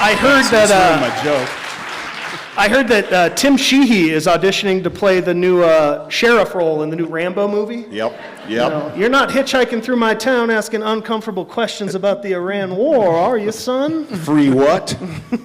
I heard that. My joke. I heard that Tim Sheehy is auditioning to play the new sheriff role in the new Rambo movie. Yep. You know, you're not hitchhiking through my town asking uncomfortable questions about the Iran war, are you, son? Free what?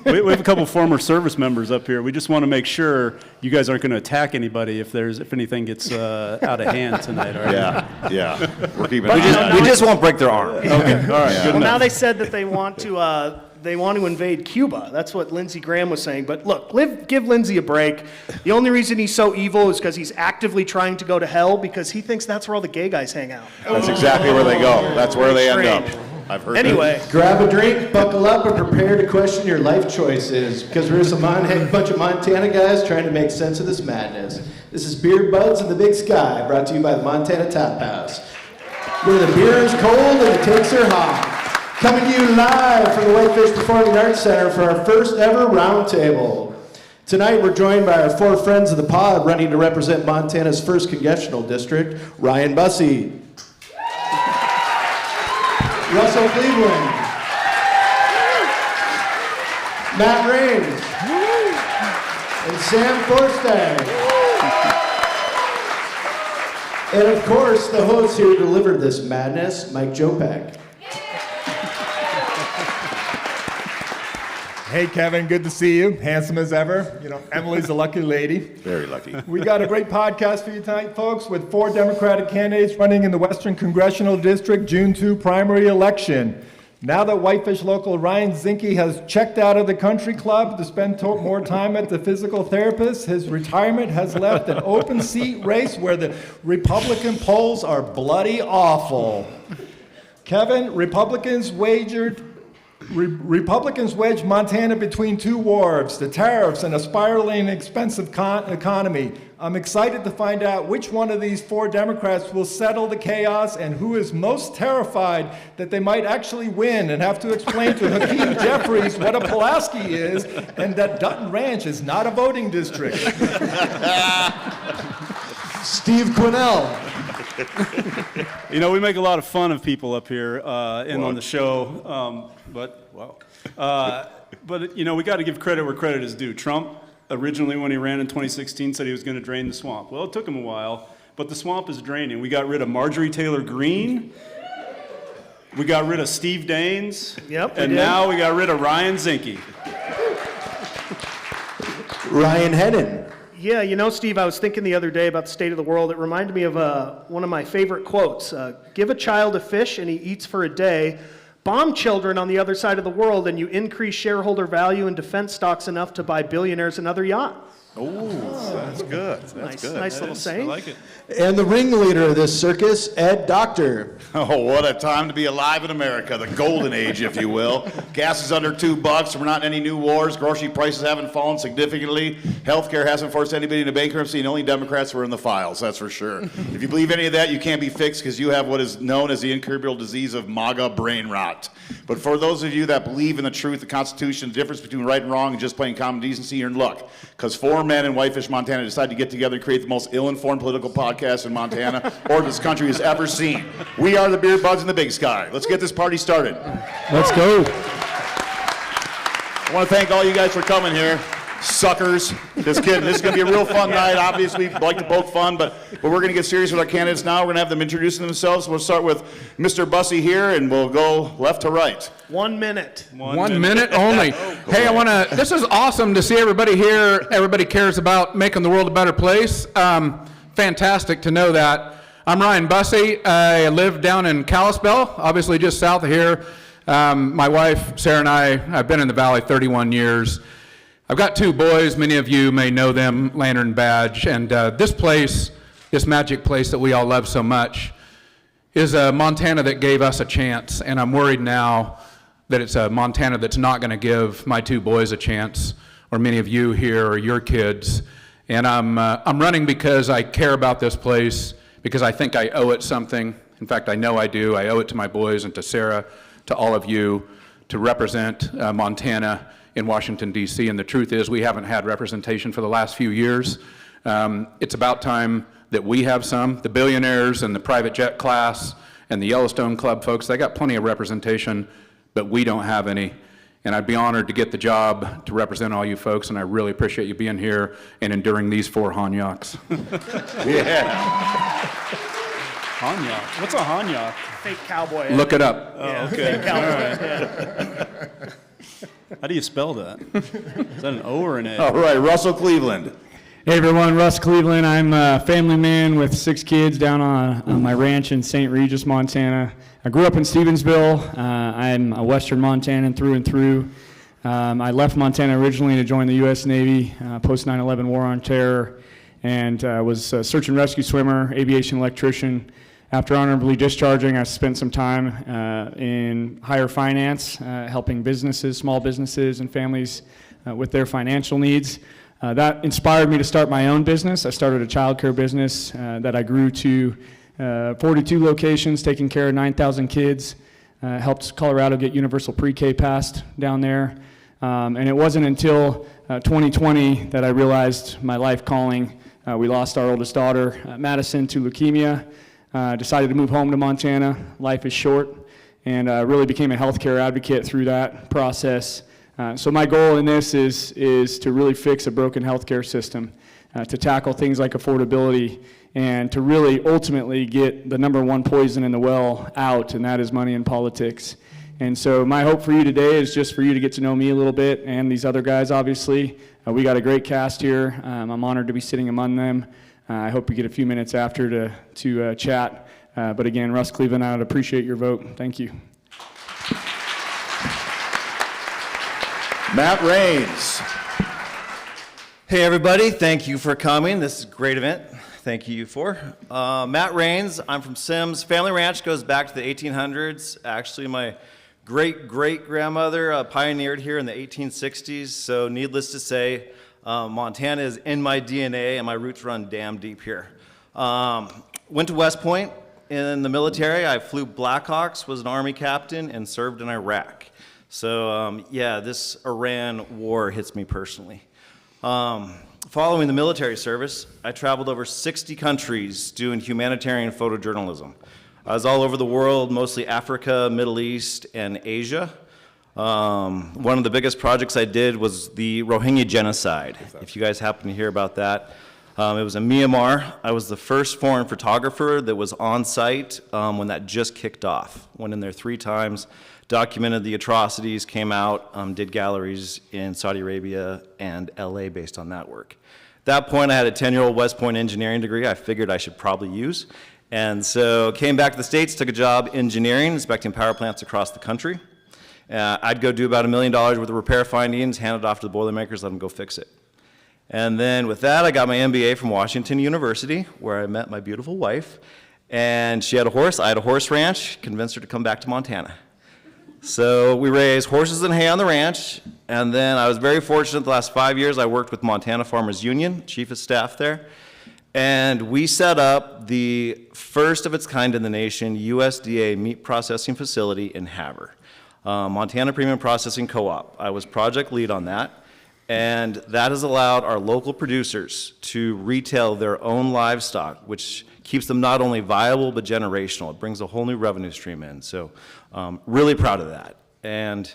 We have a couple former service members up here. We just want to make sure you guys aren't going to attack anybody if anything gets out of hand tonight. All right? Yeah. We're keeping. We just won't break their arm. Okay. All right. Good Well, enough. now they said that they want to invade Cuba. That's what Lindsey Graham was saying. But look, give Lindsey a break. The only reason he's so evil is because he's actively trying to go to hell because he thinks that's where all the gay guys hang out. That's exactly where they go. That's where they end up. I've heard. Anyway. Grab a drink, buckle up, and prepare to question your life choices because we're a bunch of Montana guys trying to make sense of this madness. This is Beer Buds in the Big Sky, brought to you by the Montana Tap House, where the beer is cold and the cakes are hot. Coming to you live from the Whitefish Performing Arts Center for our first ever Roundtable. Tonight we're joined by our four friends of the pod running to represent Montana's 1st Congressional District, Ryan Busse, Russell Cleveland, Matt Raines, and Sam Forstag. And of course, the host who delivered this madness, Mike Jopek. Hey, Kevin, good to see you. Handsome as ever. You know, Emily's a lucky lady. Very lucky. We got a great podcast for you tonight, folks, with 4 Democratic candidates running in the Western Congressional District June 2 primary election. Now that Whitefish local Ryan Zinke has checked out of the country club to spend more time at the physical therapist, his retirement has left an open seat race where the Republican polls are bloody awful. Kevin, Republicans wedged Montana between 2 wharves, the tariffs and a spiraling expensive economy. I'm excited to find out which one of these 4 Democrats will settle the chaos and who is most terrified that they might actually win and have to explain to Hakeem Jeffries what a Pulaski is and that Dutton Ranch is not a voting district. Steve Quinnell. You know, we make a lot of fun of people up here and on the show, but you know, we got to give credit where credit is due. Trump, originally when he ran in 2016, said he was going to drain the swamp. Well, it took him a while, but the swamp is draining. We got rid of Marjorie Taylor Greene. We got rid of Steve Daines. Yep, and now we got rid of Ryan Zinke. Ryan Hennon. Yeah, you know, Steve, I was thinking the other day about the state of the world. It reminded me of one of my favorite quotes. Give a child a fish and he eats for a day. Bomb children on the other side of the world and you increase shareholder value and defense stocks enough to buy billionaires another yacht. Oh, that's good. That's good. Nice little saying. I like it. And the ringleader of this circus, Ed Doctor. Oh, what a time to be alive in America, the golden age, if you will. Gas is under $2. We're not in any new wars. Grocery prices haven't fallen significantly. Healthcare hasn't forced anybody into bankruptcy, and only Democrats were in the files, that's for sure. If you believe any of that, you can't be fixed because you have what is known as the incurable disease of MAGA brain rot. But for those of you that believe in the truth, the Constitution, the difference between right and wrong, and just plain common decency, you're in luck. Because 4 men in Whitefish, Montana decided to get together and create the most ill-informed political podcast in Montana or this country has ever seen. We are the Beer Buds in the Big Sky. Let's get this party started. Let's go. I want to thank all you guys for coming here. Suckers. Just kidding. This is going to be a real fun night. Obviously, we like to poke fun, but we're going to get serious with our candidates now. We're going to have them introducing themselves. We'll start with Mr. Busse here, and we'll go left to right. 1 minute. One minute only. Hey, this is awesome to see everybody here. Everybody cares about making the world a better place. Fantastic to know that. I'm Ryan Busse. I live down in Kalispell, obviously just south of here. My wife, Sarah, and I have been in the Valley 31 years. I've got 2 boys. Many of you may know them, Lantern Badge. And this place, this magic place that we all love so much, is a Montana that gave us a chance. And I'm worried now that it's a Montana that's not going to give my 2 boys a chance, or many of you here, or your kids. And I'm running because I care about this place, because I think I owe it something. In fact, I know I do. I owe it to my boys and to Sarah, to all of you, to represent Montana in Washington, D.C. And the truth is we haven't had representation for the last few years. It's about time that we have some. The billionaires and the private jet class and the Yellowstone Club folks, they got plenty of representation, but we don't have any. and I'd be honored to get the job to represent all you folks, and I really appreciate you being here and enduring these 4 Hanyaks. Yeah. Hanyak. What's a Hanyak? Fake cowboy. Look it up. Oh, okay. All right. How do you spell that? Is that an O or an A? All right, Russell Cleveland. Hey everyone, Russ Cleveland. I'm a family man with 6 kids down on my ranch in St. Regis, Montana. I grew up in Stevensville. I'm a Western Montanan through and through. I left Montana originally to join the U.S. Navy post 9/11 War on Terror, and was a search and rescue swimmer, aviation electrician. After honorably discharging, I spent some time in higher finance, helping businesses, small businesses, and families with their financial needs. That inspired me to start my own business. I started a childcare business that I grew to 42 locations, taking care of 9,000 kids. Helped Colorado get universal pre-K passed down there. And it wasn't until 2020 that I realized my life calling. We lost our oldest daughter, Madison, to leukemia. Decided to move home to Montana. Life is short, and really became a healthcare advocate through that process. So my goal in this is to really fix a broken healthcare system, to tackle things like affordability, and to really ultimately get the #1 poison in the well out, and that is money in politics. And so my hope for you today is just for you to get to know me a little bit, and these other guys, obviously. We got a great cast here. I'm honored to be sitting among them. I hope we get a few minutes after to chat. But again, Russ Cleveland, I would appreciate your vote. Thank you. Matt Raines. Hey everybody, thank you for coming. This is a great event. Thank you for. Matt Raines, I'm from Sims. Family ranch goes back to the 1800s. Actually, my great-great-grandmother pioneered here in the 1860s. So needless to say, Montana is in my DNA and my roots run damn deep here. Went to West Point in the military. I flew Blackhawks, was an Army captain, and served in Iraq. So yeah, this Iran war hits me personally. Following the military service, I traveled over 60 countries doing humanitarian photojournalism. I was all over the world, mostly Africa, Middle East, and Asia. One of the biggest projects I did was the Rohingya genocide, if you guys happen to hear about that. It was in Myanmar. I was the first foreign photographer that was on site when that just kicked off. Went in there 3 times, documented the atrocities, came out, did galleries in Saudi Arabia and LA based on that work. At that point, I had a 10-year-old West Point engineering degree I figured I should probably use. And so came back to the States, took a job engineering, inspecting power plants across the country. I'd go do about $1 million worth of repair findings, hand it off to the Boilermakers, let them go fix it. And then with that, I got my MBA from Washington University, where I met my beautiful wife. And she had a horse, I had a horse ranch, convinced her to come back to Montana. So we raised horses and hay on the ranch, and then I was very fortunate the last 5 years I worked with Montana Farmers Union, chief of staff there, and we set up the first of its kind in the nation USDA meat processing facility in Havre. Montana Premium Processing Co-op. I was project lead on that, and that has allowed our local producers to retail their own livestock, which keeps them not only viable but generational. It brings a whole new revenue stream in, so really proud of that. And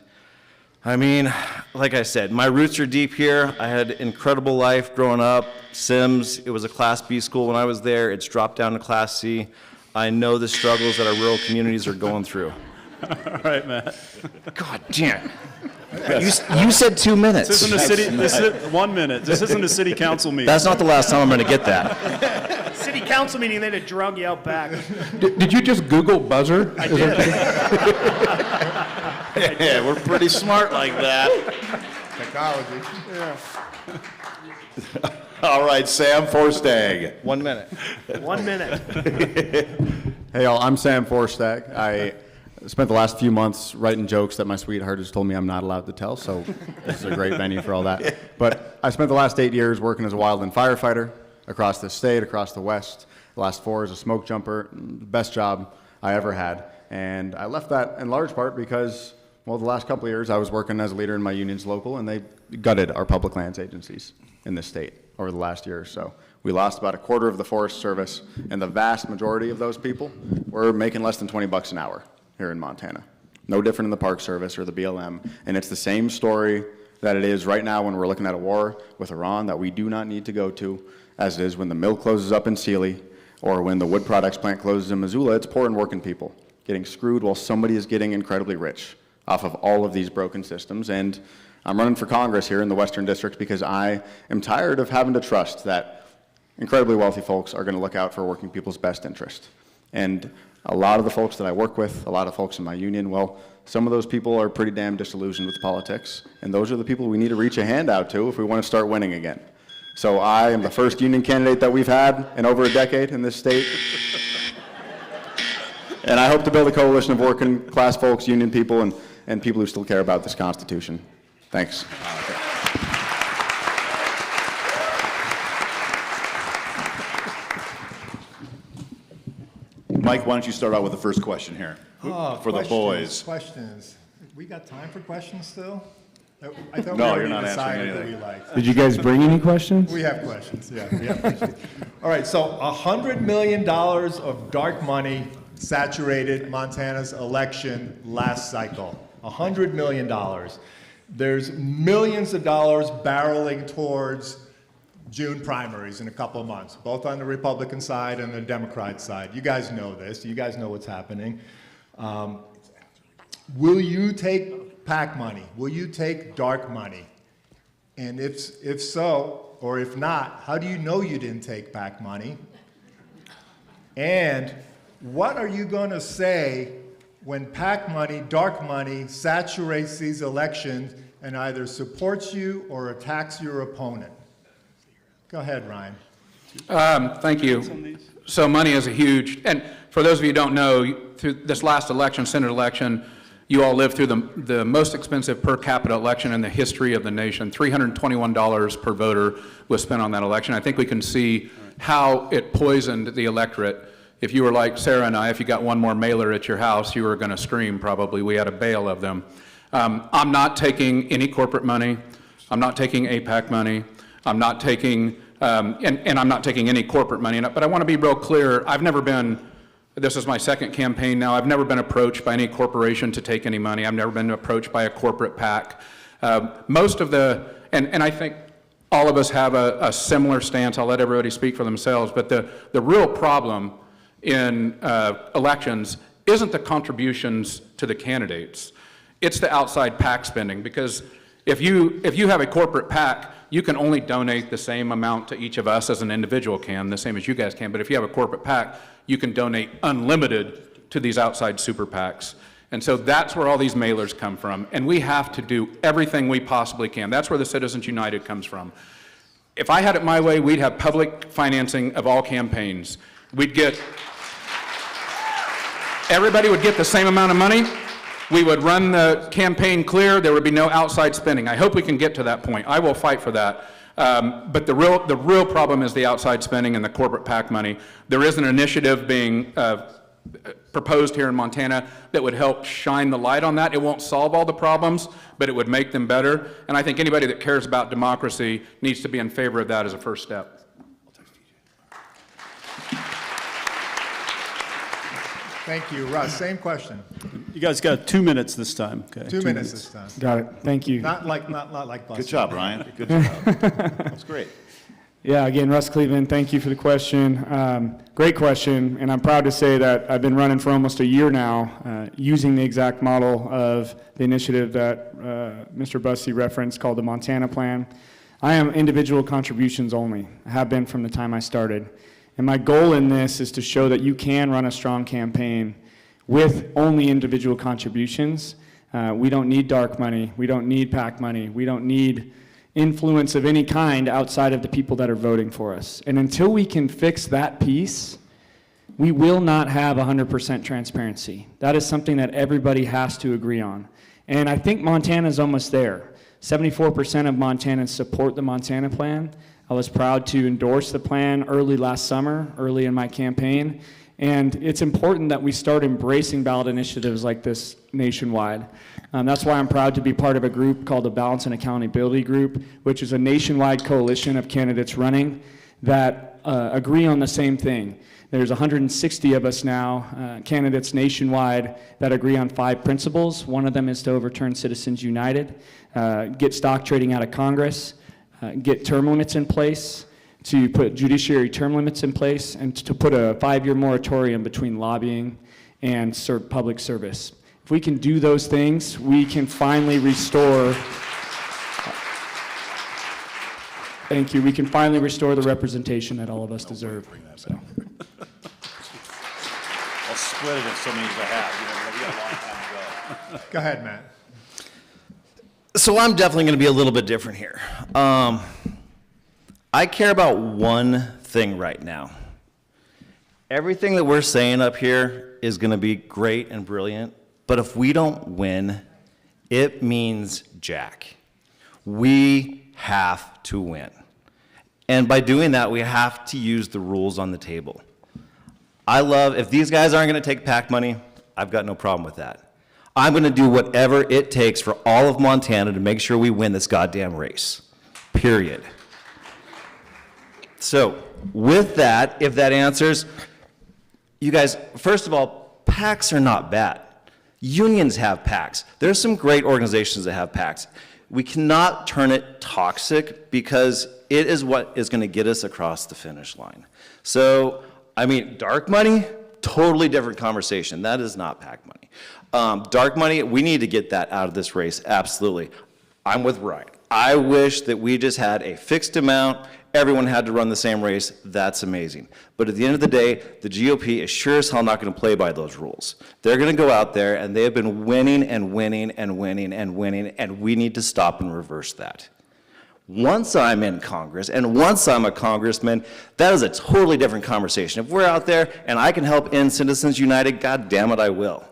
I mean, like I said, my roots are deep here. I had an incredible life growing up. Sims, it was a Class B school when I was there. It's dropped down to Class C. I know the struggles that our rural communities are going through. All right, Matt. God damn. You said 2 minutes. This isn't a city. This is 1 minute. This isn't a city council meeting. That's not the last time I'm going to get that. City council meeting, they had a drug you out back. Did you just Google buzzer? I did. Yeah, we're pretty smart like that. Technology. All right, Sam Forstag. 1 minute. 1 minute. Hey y'all, I'm Sam Forstag. I spent the last few months writing jokes that my sweetheart has told me I'm not allowed to tell, so this is a great venue for all that. But I spent the last 8 years working as a wildland firefighter across the state, across the West. The last 4 as a smoke jumper, best job I ever had. And I left that in large part because, well, the last couple of years I was working as a leader in my union's local, and they gutted our public lands agencies in this state over the last year or so. We lost about a quarter of the Forest Service, and the vast majority of those people were making less than $20 an hour here in Montana. No different in the Park Service or the BLM. And it's the same story that it is right now when we're looking at a war with Iran that we do not need to go to, as it is when the mill closes up in Sealy or when the wood products plant closes in Missoula. It's poor and working people getting screwed while somebody is getting incredibly rich off of all of these broken systems. And I'm running for Congress here in the Western District because I am tired of having to trust that incredibly wealthy folks are going to look out for working people's best interest. And a lot of the folks that I work with, a lot of folks in my union, well, some of those people are pretty damn disillusioned with politics, and those are the people we need to reach a hand out to if we want to start winning again. So I am the first union candidate that we've had in over a decade in this state. And I hope to build a coalition of working class folks, union people, and people who still care about this Constitution. Thanks. Mike, why don't you start out with the first question here for the boys? Questions. We got time for questions still? I thought No, we you're not already answering decided anything. who we liked. Did you guys bring any questions? We have questions, yeah. We have questions. All right, so $100 million of dark money saturated Montana's election last cycle. $100 million. There's millions of dollars barreling towards June primaries in a couple of months, both on the Republican side and the Democrat side. You guys know this. You guys know what's happening. Will you take PAC money? Will you take dark money? And if so, or if not, how do you know you didn't take PAC money? And what are you going to say when PAC money, dark money, saturates these elections and either supports you or attacks your opponent? Go ahead, Ryan. Thank you. So money is a huge, and for those of you who don't know, through this last election, Senate election, you all lived through the most expensive per capita election in the history of the nation. $321 per voter was spent on that election. I think we can see how it poisoned the electorate. If you were like Sarah and I, if you got one more mailer at your house, you were going to scream probably. We had a bale of them. I'm not taking any corporate money. I'm not taking APAC money. I'm not taking, and I'm not taking any corporate money. But I want to be real clear. I've never been, this is my second campaign now, I've never been approached by any corporation to take any money. I've never been approached by a corporate PAC. Most of the, and I think all of us have a similar stance. I'll let everybody speak for themselves. But the real problem in elections isn't the contributions to the candidates. It's the outside PAC spending, because if you have a corporate PAC, you can only donate the same amount to each of us as an individual can, the same as you guys can. But if you have a corporate PAC, you can donate unlimited to these outside super PACs. And so that's where all these mailers come from. And we have to do everything we possibly can. That's where the Citizens United comes from. If I had it my way, we'd have public financing of all campaigns. Everybody would get the same amount of money. We would run the campaign clear. There would be no outside spending. I hope we can get to that point. I will fight for that. But the real problem is the outside spending and the corporate PAC money. There is an initiative being proposed here in Montana that would help shine the light on that. It won't solve all the problems, but it would make them better. And I think anybody that cares about democracy needs to be in favor of that as a first step. Thank you. Russ, same question. You guys got 2 minutes this time. Okay, 2 minutes this time. Got it. Thank you. Not like Busse. Good job, Ryan. Good job. That's great. Yeah, again, Russ Cleveland, thank you for the question. Great question, and I'm proud to say that I've been running for almost a year now, using the exact model of the initiative that Mr. Busse referenced called the Montana Plan. I am individual contributions only. I have been from the time I started. And my goal in this is to show that you can run a strong campaign with only individual contributions. We don't need dark money. We don't need PAC money. We don't need influence of any kind outside of the people that are voting for us. And until we can fix that piece, we will not have 100% transparency. That is something that everybody has to agree on. And I think Montana's almost there. 74% of Montanans support the Montana Plan. I was proud to endorse the plan early last summer, early in my campaign. And it's important that we start embracing ballot initiatives like this nationwide. That's why I'm proud to be part of a group called the Balance and Accountability Group, which is a nationwide coalition of candidates running that agree on the same thing. There's 160 of us now, candidates nationwide, that agree on 5 principles. One of them is to overturn Citizens United, get stock trading out of Congress, get term limits in place, to put judiciary term limits in place, and to put a 5-year moratorium between lobbying and public service. If we can do those things, we can finally restore, thank you, we can finally restore the representation that all of us deserve. So. I'll split it if somebody's a half. We got a long time to go. Go ahead, Matt. So I'm definitely going to be a little bit different here. I care about one thing right now. Everything that we're saying up here is going to be great and brilliant, but if we don't win, it means jack. We have to win. And by doing that, we have to use the rules on the table. If these guys aren't going to take PAC money, I've got no problem with that. I'm going to do whatever it takes for all of Montana to make sure we win this goddamn race. Period. So, with that, if that answers, you guys, first of all, PACs are not bad. Unions have PACs. There's some great organizations that have PACs. We cannot turn it toxic because it is what is going to get us across the finish line. So, I mean, dark money, totally different conversation. That is not PAC money. Dark money, we need to get that out of this race, absolutely. I'm with Ryan. I wish that we just had a fixed amount, everyone had to run the same race. That's amazing. But at the end of the day, the GOP is sure as hell not going to play by those rules. They're going to go out there, and they have been winning and winning and winning and winning, and we need to stop and reverse that. Once I'm in Congress, and once I'm a congressman, that is a totally different conversation. If we're out there and I can help end Citizens United, God damn it, I will.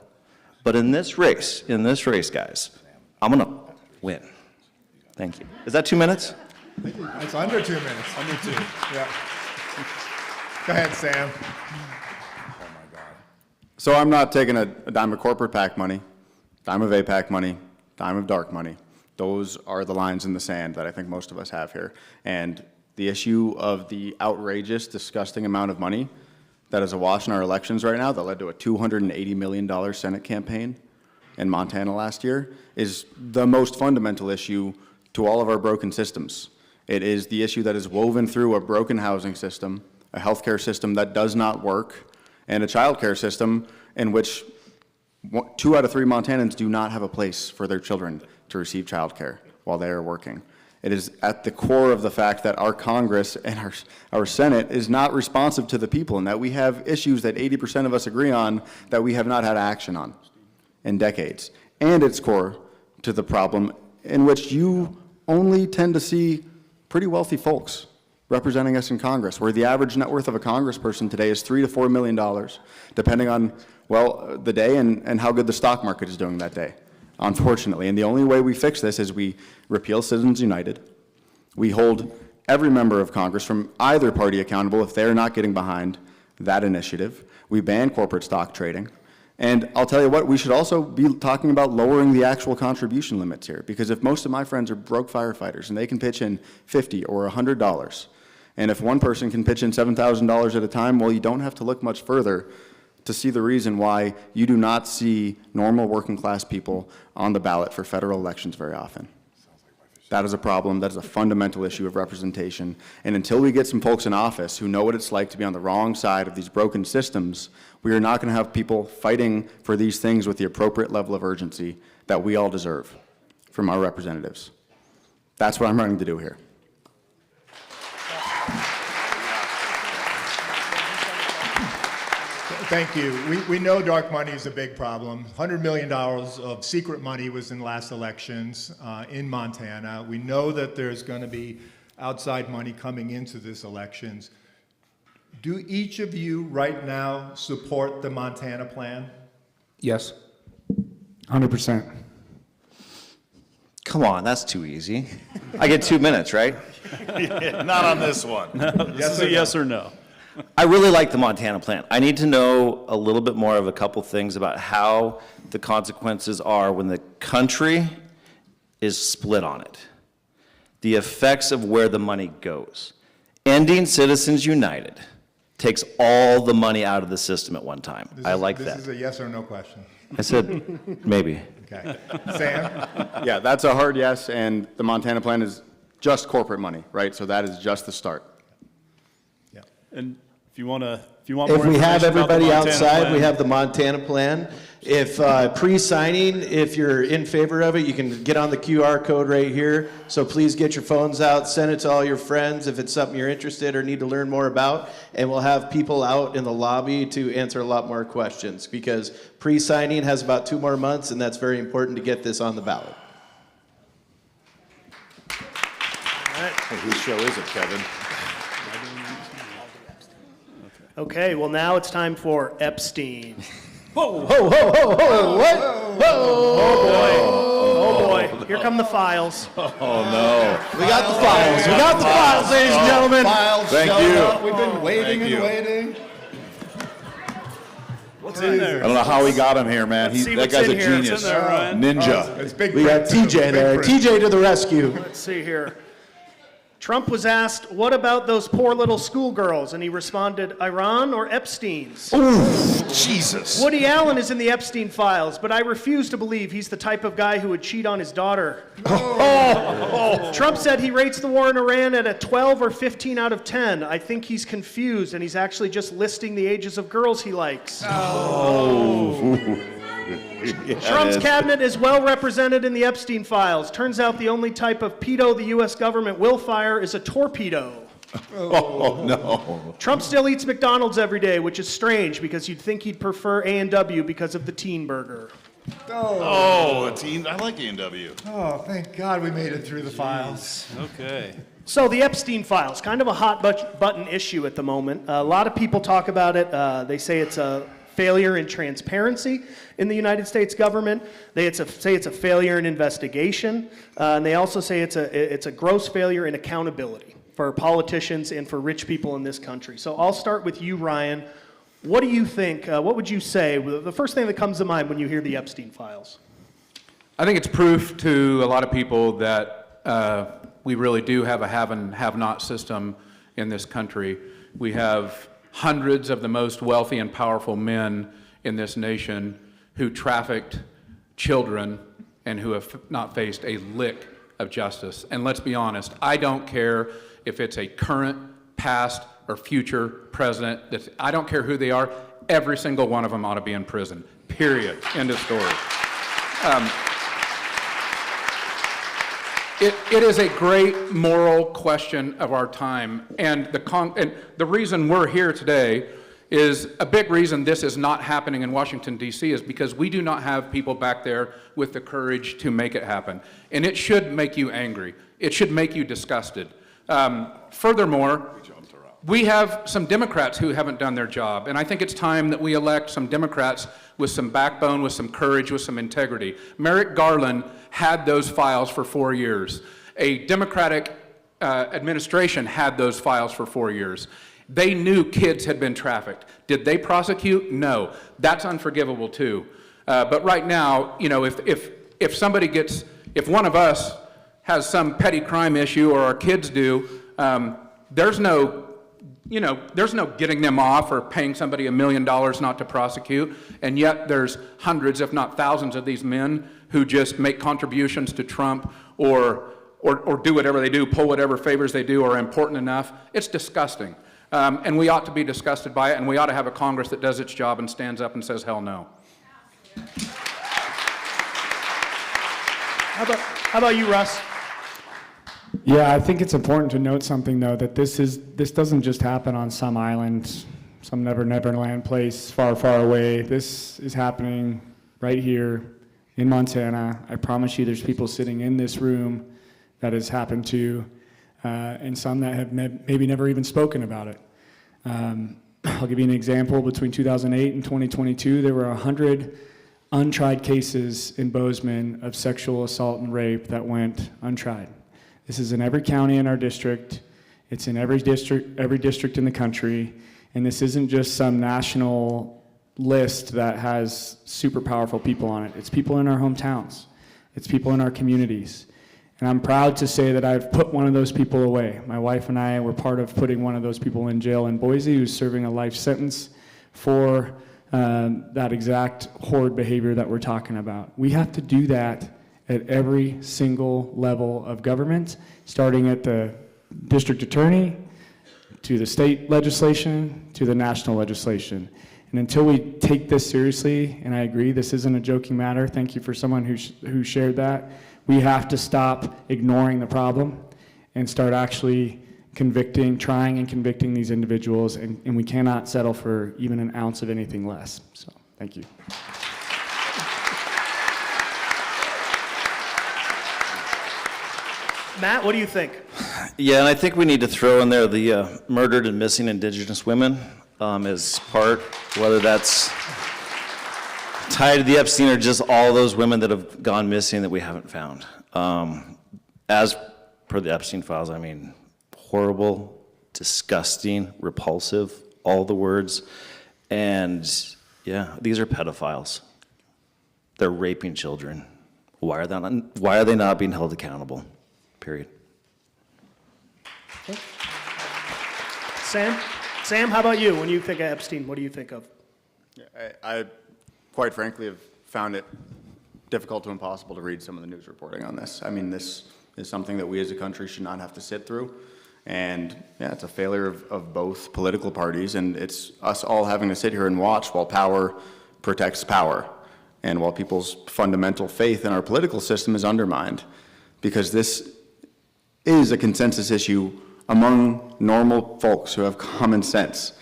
But in this race, guys, I'm going to win. Thank you. Is that 2 minutes? It's under 2 minutes. Under 2. Yeah. Go ahead, Sam. So I'm not taking a dime of corporate PAC money, dime of APAC money, dime of dark money. Those are the lines in the sand that I think most of us have here. And the issue of the outrageous, disgusting amount of money that is awash in our elections right now that led to a $280 million Senate campaign in Montana last year is the most fundamental issue to all of our broken systems. It is the issue that is woven through a broken housing system, a healthcare system that does not work, and a childcare system in which 2 out of 3 Montanans do not have a place for their children to receive childcare while they are working. It is at the core of the fact that our Congress and our Senate is not responsive to the people, and that we have issues that 80% of us agree on that we have not had action on in decades. And it's core to the problem in which you only tend to see pretty wealthy folks representing us in Congress, where the average net worth of a congressperson today is $3 to $4 million, depending on, well, the day and how good the stock market is doing that day, unfortunately. And the only way we fix this is we repeal Citizens United. We hold every member of Congress from either party accountable if they're not getting behind that initiative. We ban corporate stock trading. And I'll tell you what, we should also be talking about lowering the actual contribution limits here, because if most of my friends are broke firefighters and they can pitch in $50 or $100, and if one person can pitch in $7,000 at a time, well, you don't have to look much further to see the reason why you do not see normal working class people on the ballot for federal elections very often. That is a problem. That is a fundamental issue of representation. And until we get some folks in office who know what it's like to be on the wrong side of these broken systems, we are not going to have people fighting for these things with the appropriate level of urgency that we all deserve from our representatives. That's what I'm running to do here. Thank you. We know dark money is a big problem. $100 million of secret money was in last elections in Montana. We know that there's going to be outside money coming into this elections. Do each of you right now support the Montana plan? Yes. 100%. Come on, that's too easy. I get 2 minutes, right? Not on this one. This is a yes or no. I really like the Montana plan. I need to know a little bit more of a couple things about how the consequences are when the country is split on it. The effects of where the money goes. Ending Citizens United takes all the money out of the system at one time. I like that. This is a yes or no question. I said, maybe. Okay. Sam? Yeah, that's a hard yes, and the Montana plan is just corporate money, right? So that is just the start. Yeah. And if you want more If we have information about the everybody Montana outside, plan- we have the Montana plan. If pre-signing, if you're in favor of it, you can get on the QR code right here. So please get your phones out, send it to all your friends if it's something you're interested or need to learn more about. And we'll have people out in the lobby to answer a lot more questions, because pre-signing has about 2 more months, and that's very important to get this on the ballot. Hey, whose show is it, Kevin? Okay, well, now it's time for Epstein. Whoa, whoa, whoa, whoa, what? Oh boy, here come the files. Oh, no. We got the files. We got the files, ladies and gentlemen. Files Thank showed you. up. We've been waiting Thank and you. waiting. What's in there? I don't know how he got him here, man. Let's see That what's guy's in a here. It's genius. in there, Ryan. Ninja. It's big We got print. TJ there. Big print. TJ to the rescue. Let's see here. Trump was asked, what about those poor little schoolgirls? And he responded, Iran or Epstein's? Jesus. Woody Allen is in the Epstein files, but I refuse to believe he's the type of guy who would cheat on his daughter. Trump said he rates the war in Iran at a 12 or 15 out of 10. I think he's confused, and he's actually just listing the ages of girls he likes. Trump's cabinet is well represented in the Epstein files. Turns out the only type of pedo the U.S. government will fire is a torpedo. Oh, no. Trump still eats McDonald's every day, which is strange because you'd think he'd prefer A&W because of the teen burger. Oh, a team. I like A&W. Oh, thank God we made it through the files. Okay. So the Epstein files, kind of a hot button issue at the moment. A lot of people talk about it. They say it's a failure in transparency in the United States government. They say it's a failure in investigation. And they also say it's a gross failure in accountability for politicians and for rich people in this country. So I'll start with you, Ryan. What do you think, what would you say, the first thing that comes to mind when you hear the Epstein files? I think it's proof to a lot of people that we really do have a have and have not system in this country. We have hundreds of the most wealthy and powerful men in this nation who trafficked children and who have not faced a lick of justice. And let's be honest, I don't care if it's a current, past, or future president. I don't care who they are. Every single one of them ought to be in prison. Period. End of story. It is a great moral question of our time, and the reason we're here today is a big reason this is not happening in Washington, D.C. is because we do not have people back there with the courage to make it happen. And it should make you angry. It should make you disgusted. Furthermore, we have some Democrats who haven't done their job, and I think it's time that we elect some Democrats with some backbone, with some courage, with some integrity. Merrick Garland had those files for 4 years. A Democratic administration had those files for 4 years. They knew kids had been trafficked. Did they prosecute? No. That's unforgivable too. But right now, you know, if somebody gets, if one of us has some petty crime issue or our kids do, there's no getting them off or paying somebody $1 million not to prosecute, and yet there's hundreds, if not thousands, of these men who just make contributions to Trump or do whatever they do, pull whatever favors they do are important enough. It's disgusting, and we ought to be disgusted by it, and we ought to have a Congress that does its job and stands up and says, hell no. How about you, Russ? Yeah, I think it's important to note something, though, that this doesn't just happen on some island, some never-land place far, far away. This is happening right here in Montana. I promise you there's people sitting in this room that has happened to, and some that have maybe never even spoken about it. I'll give you an example. Between 2008 and 2022, there were 100 untried cases in Bozeman of sexual assault and rape that went untried. This is in every county in our district. It's in every district in the country. And this isn't just some national list that has super powerful people on it. It's people in our hometowns. It's people in our communities. And I'm proud to say that I've put one of those people away. My wife and I were part of putting one of those people in jail in Boise who's serving a life sentence for that exact horrid behavior that we're talking about. We have to do that at every single level of government, starting at the district attorney, to the state legislation, to the national legislation. And until we take this seriously, and I agree, this isn't a joking matter, thank you for someone who shared that, we have to stop ignoring the problem and start actually trying and convicting these individuals, and we cannot settle for even an ounce of anything less. So, thank you. Matt, what do you think? Yeah, and I think we need to throw in there the murdered and missing Indigenous women as part, whether that's tied to the Epstein or just all those women that have gone missing that we haven't found. As per the Epstein files, I mean, horrible, disgusting, repulsive, all the words. And yeah, these are pedophiles. They're raping children. Why are they not being held accountable? Period. Sam, how about you? When you think of Epstein, what do you think of? I quite frankly have found it difficult to impossible to read some of the news reporting on this. I mean, this is something that we as a country should not have to sit through. And yeah, it's a failure of both political parties, and it's us all having to sit here and watch while power protects power, and while people's fundamental faith in our political system is undermined, because this is a consensus issue among normal folks who have common sense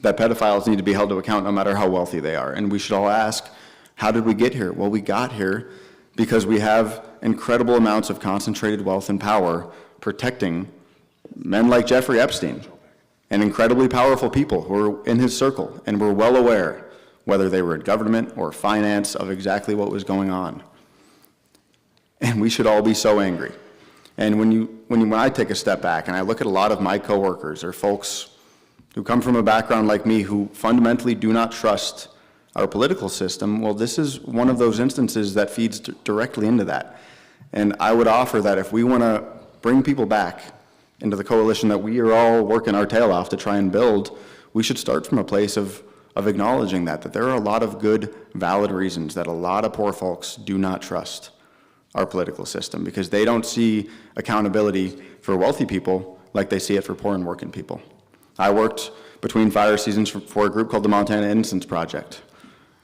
that pedophiles need to be held to account no matter how wealthy they are. And we should all ask, how did we get here? Well, we got here because we have incredible amounts of concentrated wealth and power protecting men like Jeffrey Epstein and incredibly powerful people who are in his circle, and were well aware, whether they were in government or finance, of exactly what was going on. And we should all be so angry. And when I take a step back and I look at a lot of my coworkers or folks who come from a background like me who fundamentally do not trust our political system, well, this is one of those instances that feeds directly into that. And I would offer that if we want to bring people back into the coalition that we are all working our tail off to try and build, we should start from a place of acknowledging that there are a lot of good, valid reasons that a lot of poor folks do not trust our political system, because they don't see accountability for wealthy people like they see it for poor and working people. I worked between fire seasons for a group called the Montana Innocence Project.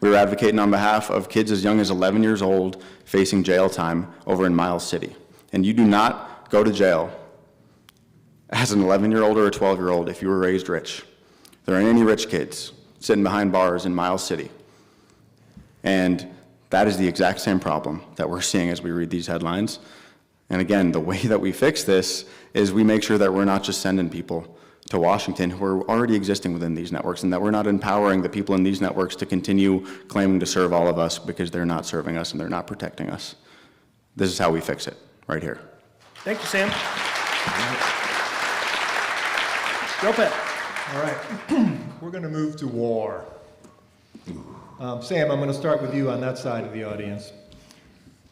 We were advocating on behalf of kids as young as 11 years old facing jail time over in Miles City. And you do not go to jail as an 11-year-old or a 12-year-old if you were raised rich. There aren't any rich kids sitting behind bars in Miles City. And that is the exact same problem that we're seeing as we read these headlines. And again, the way that we fix this is we make sure that we're not just sending people to Washington who are already existing within these networks, and that we're not empowering the people in these networks to continue claiming to serve all of us because they're not serving us and they're not protecting us. This is how we fix it, right here. Thank you, Sam. Joe Pett. All right, we're going to move to war. Sam, I'm going to start with you on that side of the audience.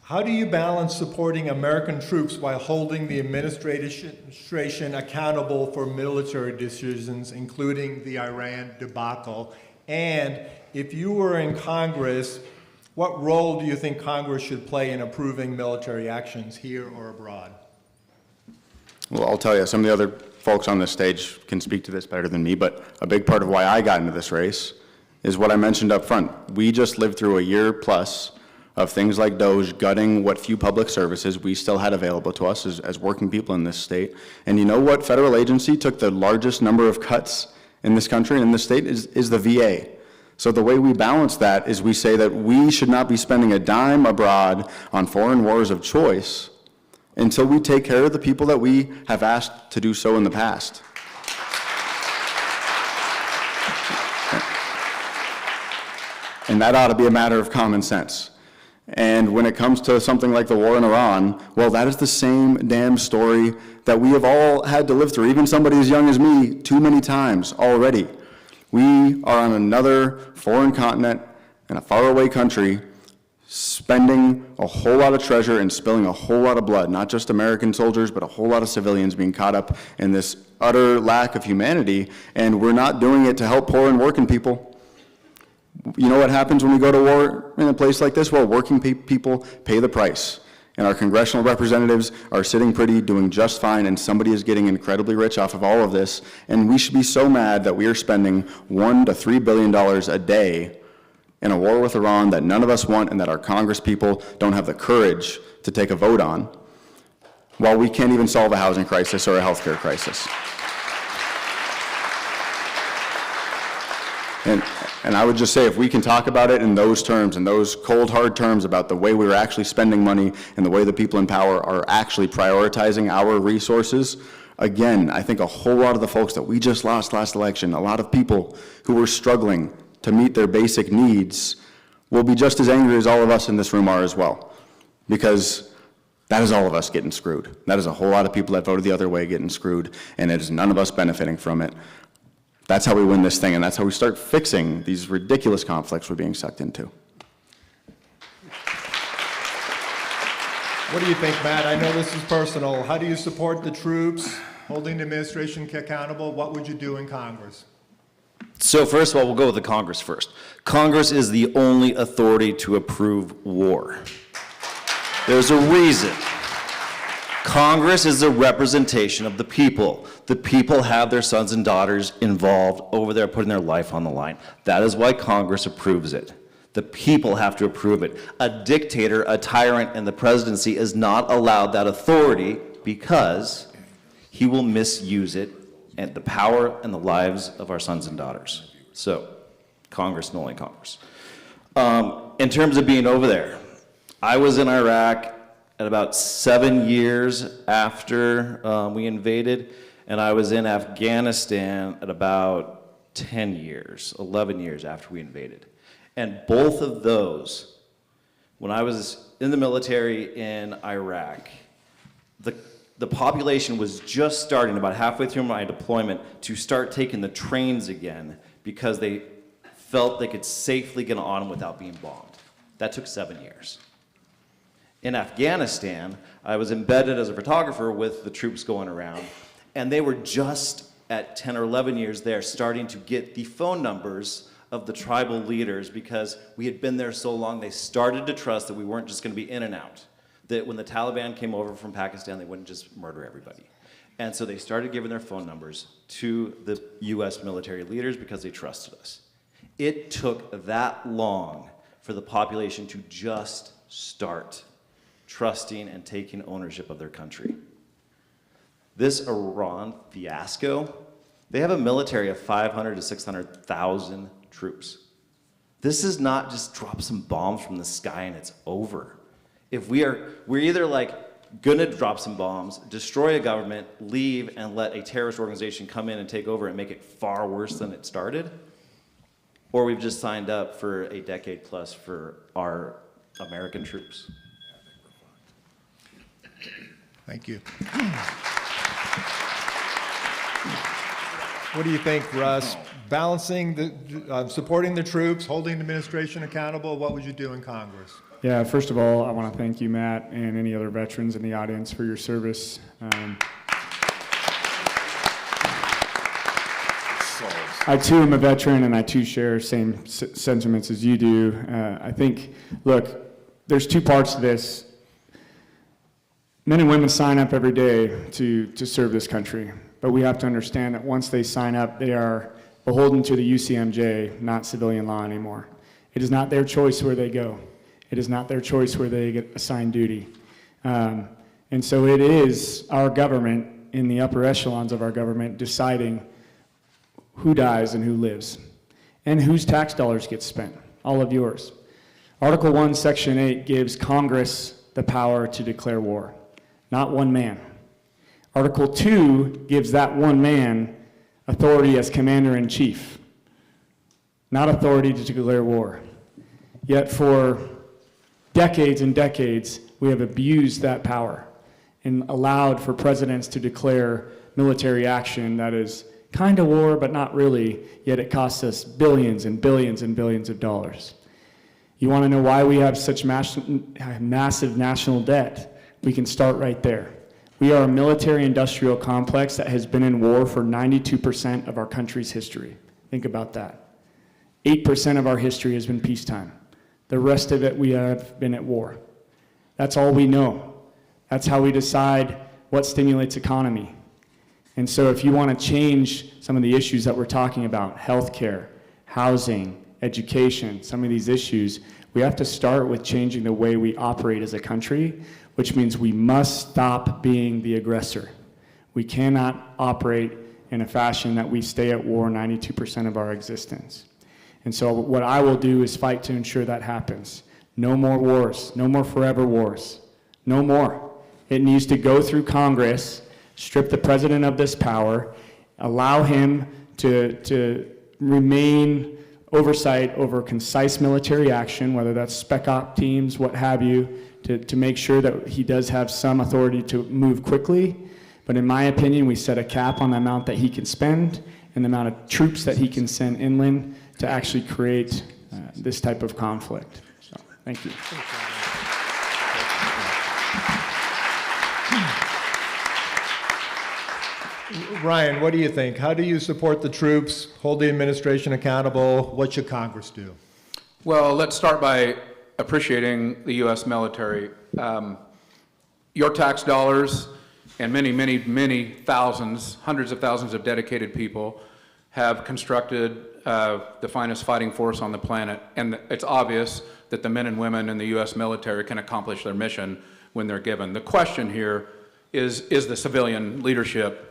How do you balance supporting American troops while holding the administration accountable for military decisions, including the Iran debacle? And if you were in Congress, what role do you think Congress should play in approving military actions here or abroad? Well, I'll tell you, some of the other folks on this stage can speak to this better than me, but a big part of why I got into this race is what I mentioned up front. We just lived through a year plus of things like DOGE gutting what few public services we still had available to us as working people in this state. And you know what federal agency took the largest number of cuts in this country and in this state is the VA. So the way we balance that is we say that we should not be spending a dime abroad on foreign wars of choice until we take care of the people that we have asked to do so in the past. And that ought to be a matter of common sense. And when it comes to something like the war in Iran, well, that is the same damn story that we have all had to live through, even somebody as young as me, too many times already. We are on another foreign continent in a faraway country spending a whole lot of treasure and spilling a whole lot of blood, not just American soldiers, but a whole lot of civilians being caught up in this utter lack of humanity, and we're not doing it to help poor and working people. You know what happens when we go to war in a place like this? Well, working people pay the price. And our congressional representatives are sitting pretty, doing just fine, and somebody is getting incredibly rich off of all of this. And we should be so mad that we are spending $1 to $3 billion a day in a war with Iran that none of us want and that our Congress people don't have the courage to take a vote on, while we can't even solve a housing crisis or a healthcare crisis. And I would just say, if we can talk about it in those terms, in those cold, hard terms about the way we're actually spending money and the way the people in power are actually prioritizing our resources, again, I think a whole lot of the folks that we just lost last election, a lot of people who were struggling to meet their basic needs, will be just as angry as all of us in this room are as well. Because that is all of us getting screwed. That is a whole lot of people that voted the other way getting screwed, and it is none of us benefiting from it. That's how we win this thing, and that's how we start fixing these ridiculous conflicts we're being sucked into. What do you think, Matt? I know this is personal. How do you support the troops, holding the administration accountable? What would you do in Congress? So first of all, we'll go with the Congress first. Congress is the only authority to approve war. There's a reason. Congress is a representation of the people. The people have their sons and daughters involved over there, putting their life on the line. That is why Congress approves it. The people have to approve it. A dictator, a tyrant in the presidency is not allowed that authority because he will misuse it and the power and the lives of our sons and daughters. So, Congress and only Congress. In terms of being over there, I was in Iraq at about 7 years after we invaded, and I was in Afghanistan at about 10 years, 11 years after we invaded. And both of those, when I was in the military in Iraq, the population was just starting, about halfway through my deployment, to start taking the trains again because they felt they could safely get on them without being bombed. That took 7 years. In Afghanistan, I was embedded as a photographer with the troops going around, and they were just at 10 or 11 years there starting to get the phone numbers of the tribal leaders because we had been there so long, they started to trust that we weren't just going to be in and out. That when the Taliban came over from Pakistan, they wouldn't just murder everybody. And so they started giving their phone numbers to the US military leaders because they trusted us. It took that long for the population to just start trusting and taking ownership of their country. This Iran fiasco, they have a military of 500 to 600,000 troops. This is not just drop some bombs from the sky and it's over. If we're either like gonna drop some bombs, destroy a government, leave and let a terrorist organization come in and take over and make it far worse than it started, or we've just signed up for a decade plus for our American troops. Thank you. What do you think, Russ? Balancing supporting the troops, holding the administration accountable, what would you do in Congress? Yeah, first of all, I want to thank you, Matt, and any other veterans in the audience for your service. I too am a veteran, and I too share same sentiments as you do. I think, look, there's two parts to this. Men and women sign up every day to serve this country, but we have to understand that once they sign up, they are beholden to the UCMJ, not civilian law anymore. It is not their choice where they go. It is not their choice where they get assigned duty. And so it is our government, in the upper echelons of our government, deciding who dies and who lives, and whose tax dollars get spent, all of yours. Article 1, Section 8 gives Congress the power to declare war, not one man. Article 2 gives that one man authority as commander-in-chief, not authority to declare war. Yet for decades and decades, we have abused that power and allowed for presidents to declare military action that is kind of war, but not really, yet it costs us billions and billions and billions of dollars. You want to know why we have such massive national debt? We can start right there. We are a military-industrial complex that has been in war for 92% of our country's history. Think about that. 8% of our history has been peacetime. The rest of it, we have been at war. That's all we know. That's how we decide what stimulates economy. And so if you want to change some of the issues that we're talking about, healthcare, housing, education, some of these issues, we have to start with changing the way we operate as a country, which means we must stop being the aggressor. We cannot operate in a fashion that we stay at war 92% of our existence. And so what I will do is fight to ensure that happens. No more wars, no more forever wars, no more. It needs to go through Congress, strip the president of this power, allow him to remain oversight over concise military action, whether that's spec op teams, what have you, to make sure that he does have some authority to move quickly. But in my opinion, we set a cap on the amount that he can spend and the amount of troops that he can send inland to actually create this type of conflict. So, thank you. Ryan, what do you think? How do you support the troops, hold the administration accountable? What should Congress do? Well, let's start by appreciating the U.S. military. Your tax dollars and many, many, many thousands, hundreds of thousands of dedicated people have constructed the finest fighting force on the planet. And it's obvious that the men and women in the U.S. military can accomplish their mission when they're given. The question here is the civilian leadership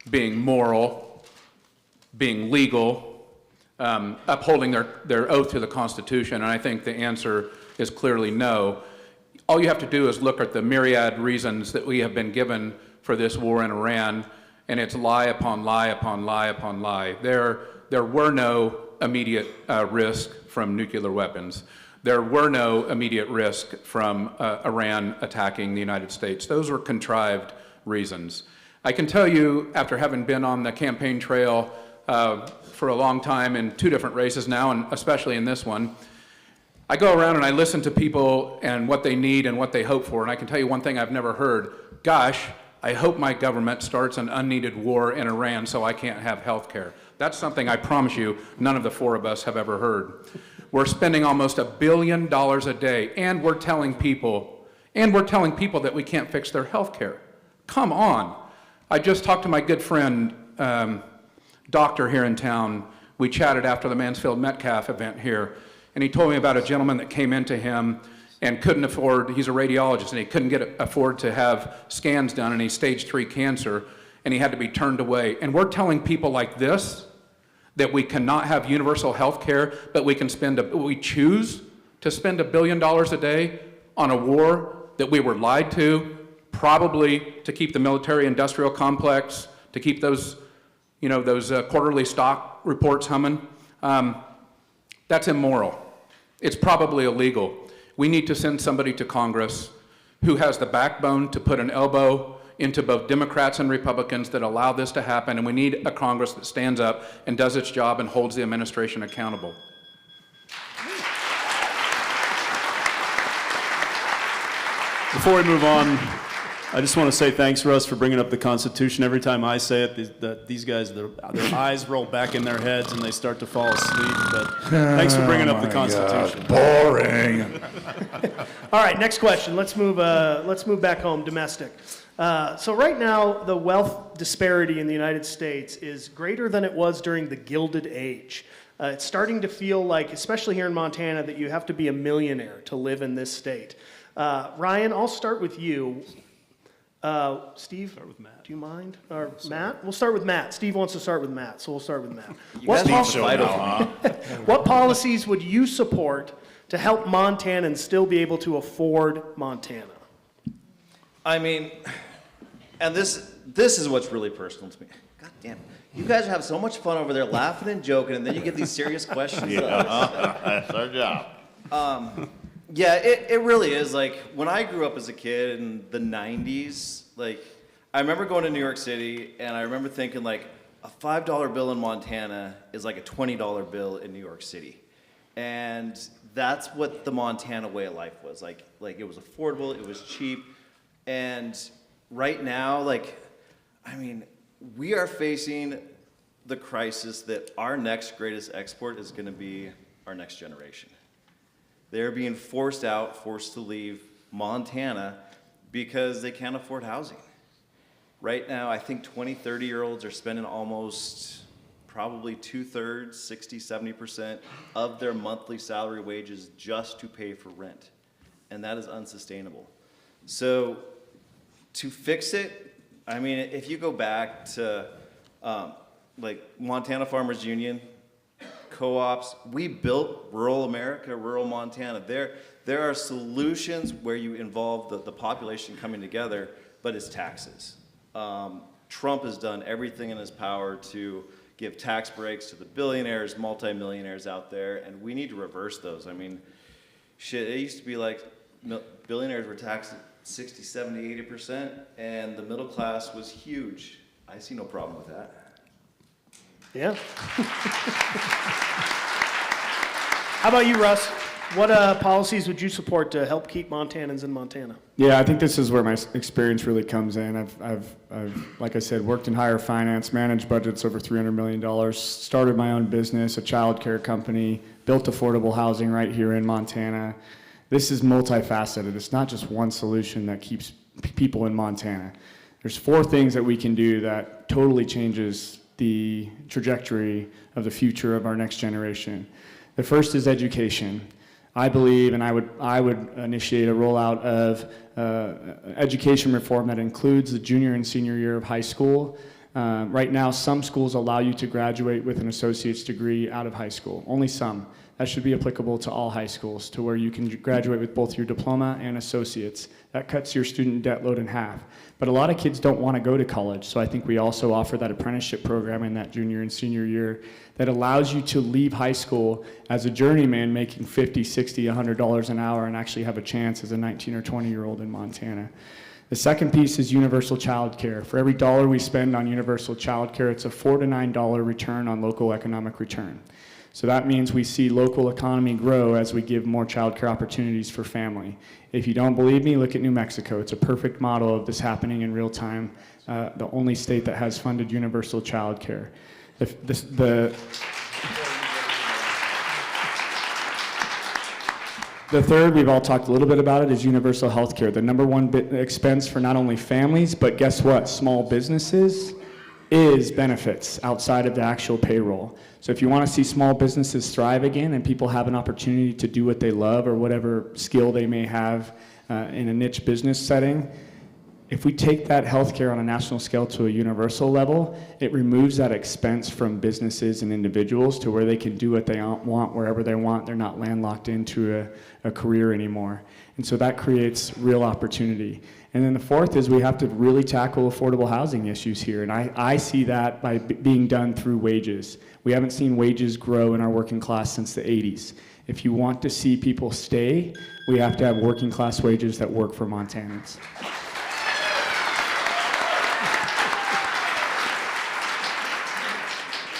being moral, being legal, upholding their oath to the Constitution? And I think the answer is clearly no. All you have to do is look at the myriad reasons that we have been given for this war in Iran, and it's lie upon lie upon lie upon lie. There were no immediate risk from nuclear weapons. There were no immediate risk from Iran attacking the United States. Those were contrived reasons. I can tell you, after having been on the campaign trail for a long time in 2 different races now, and especially in this one, I go around and I listen to people and what they need and what they hope for, and I can tell you one thing I've never heard. Gosh, I hope my government starts an unneeded war in Iran so I can't have health care. That's something I promise you none of the 4 of us have ever heard. We're spending almost $1 billion a day, and we're telling people that we can't fix their health care. Come on. I just talked to my good friend, doctor here in town. We chatted after the Mansfield Metcalf event here, and he told me about a gentleman that came into him and couldn't afford, he's a radiologist, and he couldn't afford to have scans done, and he's stage 3 cancer, and he had to be turned away. And we're telling people like this that we cannot have universal health care, but we choose to spend $1 billion a day on a war that we were lied to, probably to keep the military-industrial complex, to keep those quarterly stock reports humming. That's immoral. It's probably illegal. We need to send somebody to Congress who has the backbone to put an elbow into both Democrats and Republicans that allow this to happen, and we need a Congress that stands up and does its job and holds the administration accountable. Before we move on, I just want to say thanks, Russ, for bringing up the Constitution. Every time I say it, these guys, their eyes roll back in their heads and they start to fall asleep. But thanks for bringing up the Constitution. Boring. All right, next question. Let's move back home, domestic. So right now, the wealth disparity in the United States is greater than it was during the Gilded Age. It's starting to feel like, especially here in Montana, that you have to be a millionaire to live in this state. Ryan, I'll start with you. Steve, start with Matt. Do you mind? Or Matt? We'll start with Matt. Steve wants to start with Matt, so we'll start with Matt. What policies would you support to help Montanans still be able to afford Montana? I mean, and this is what's really personal to me. God damn, you guys have so much fun over there laughing and joking, and then you get these serious questions. That's our job. Yeah, it really is. Like, when I grew up as a kid in the 90s, like, I remember going to New York City, and I remember thinking, like, a $5 bill in Montana is like a $20 bill in New York City. And that's what the Montana way of life was. Like it was affordable, it was cheap. And right now, we are facing the crisis that our next greatest export is gonna be our next generation. They're being forced to leave Montana because they can't afford housing. Right now, I think 20, 30-year-olds are spending almost probably 2/3, 60, 70% of their monthly salary wages just to pay for rent. And that is unsustainable. So to fix it, if you go back to Montana Farmers Union, co-ops, we built rural America, rural Montana. There are solutions where you involve the population coming together, but it's taxes. Trump has done everything in his power to give tax breaks to the billionaires, multimillionaires out there, and we need to reverse those. It used to be like billionaires were taxed at 60, 70, 80%, and the middle class was huge. I see no problem with that. Yeah. How about you, Russ? What policies would you support to help keep Montanans in Montana? Yeah, I think this is where my experience really comes in. I've like I said, worked in higher finance, managed budgets over $300 million, started my own business, a child care company, built affordable housing right here in Montana. This is multifaceted. It's not just one solution that keeps people in Montana. There's 4 things that we can do that totally changes the trajectory of the future of our next generation. The first is education. I believe, and I would initiate a rollout of education reform that includes the junior and senior year of high school. Right now, some schools allow you to graduate with an associate's degree out of high school, only some. That should be applicable to all high schools, to where you can graduate with both your diploma and associates. That cuts your student debt load in half. But a lot of kids don't want to go to college, so I think we also offer that apprenticeship program in that junior and senior year that allows you to leave high school as a journeyman making $50, $60, $100 an hour and actually have a chance as a 19 or 20-year-old in Montana. The second piece is universal child care. For every dollar we spend on universal child care, it's a $4 to $9 return on local economic return. So that means we see local economy grow as we give more child care opportunities for family. If you don't believe me, look at New Mexico. It's a perfect model of this happening in real time, the only state that has funded universal child care. The third, we've all talked a little bit about it, is universal health care. The number one expense for not only families, but guess what? Small businesses is benefits outside of the actual payroll. So if you want to see small businesses thrive again and people have an opportunity to do what they love or whatever skill they may have in a niche business setting, if we take that healthcare on a national scale to a universal level, it removes that expense from businesses and individuals to where they can do what they want wherever they want. They're not landlocked into a career anymore. And so that creates real opportunity. And then the fourth is we have to really tackle affordable housing issues here. And I see that by being done through wages. We haven't seen wages grow in our working class since the 80s. If you want to see people stay, we have to have working class wages that work for Montanans.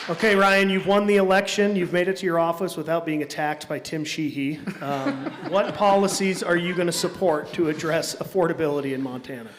Okay, Ryan, you've won the election. You've made it to your office without being attacked by Tim Sheehy. What policies are you going to support to address affordability in Montana?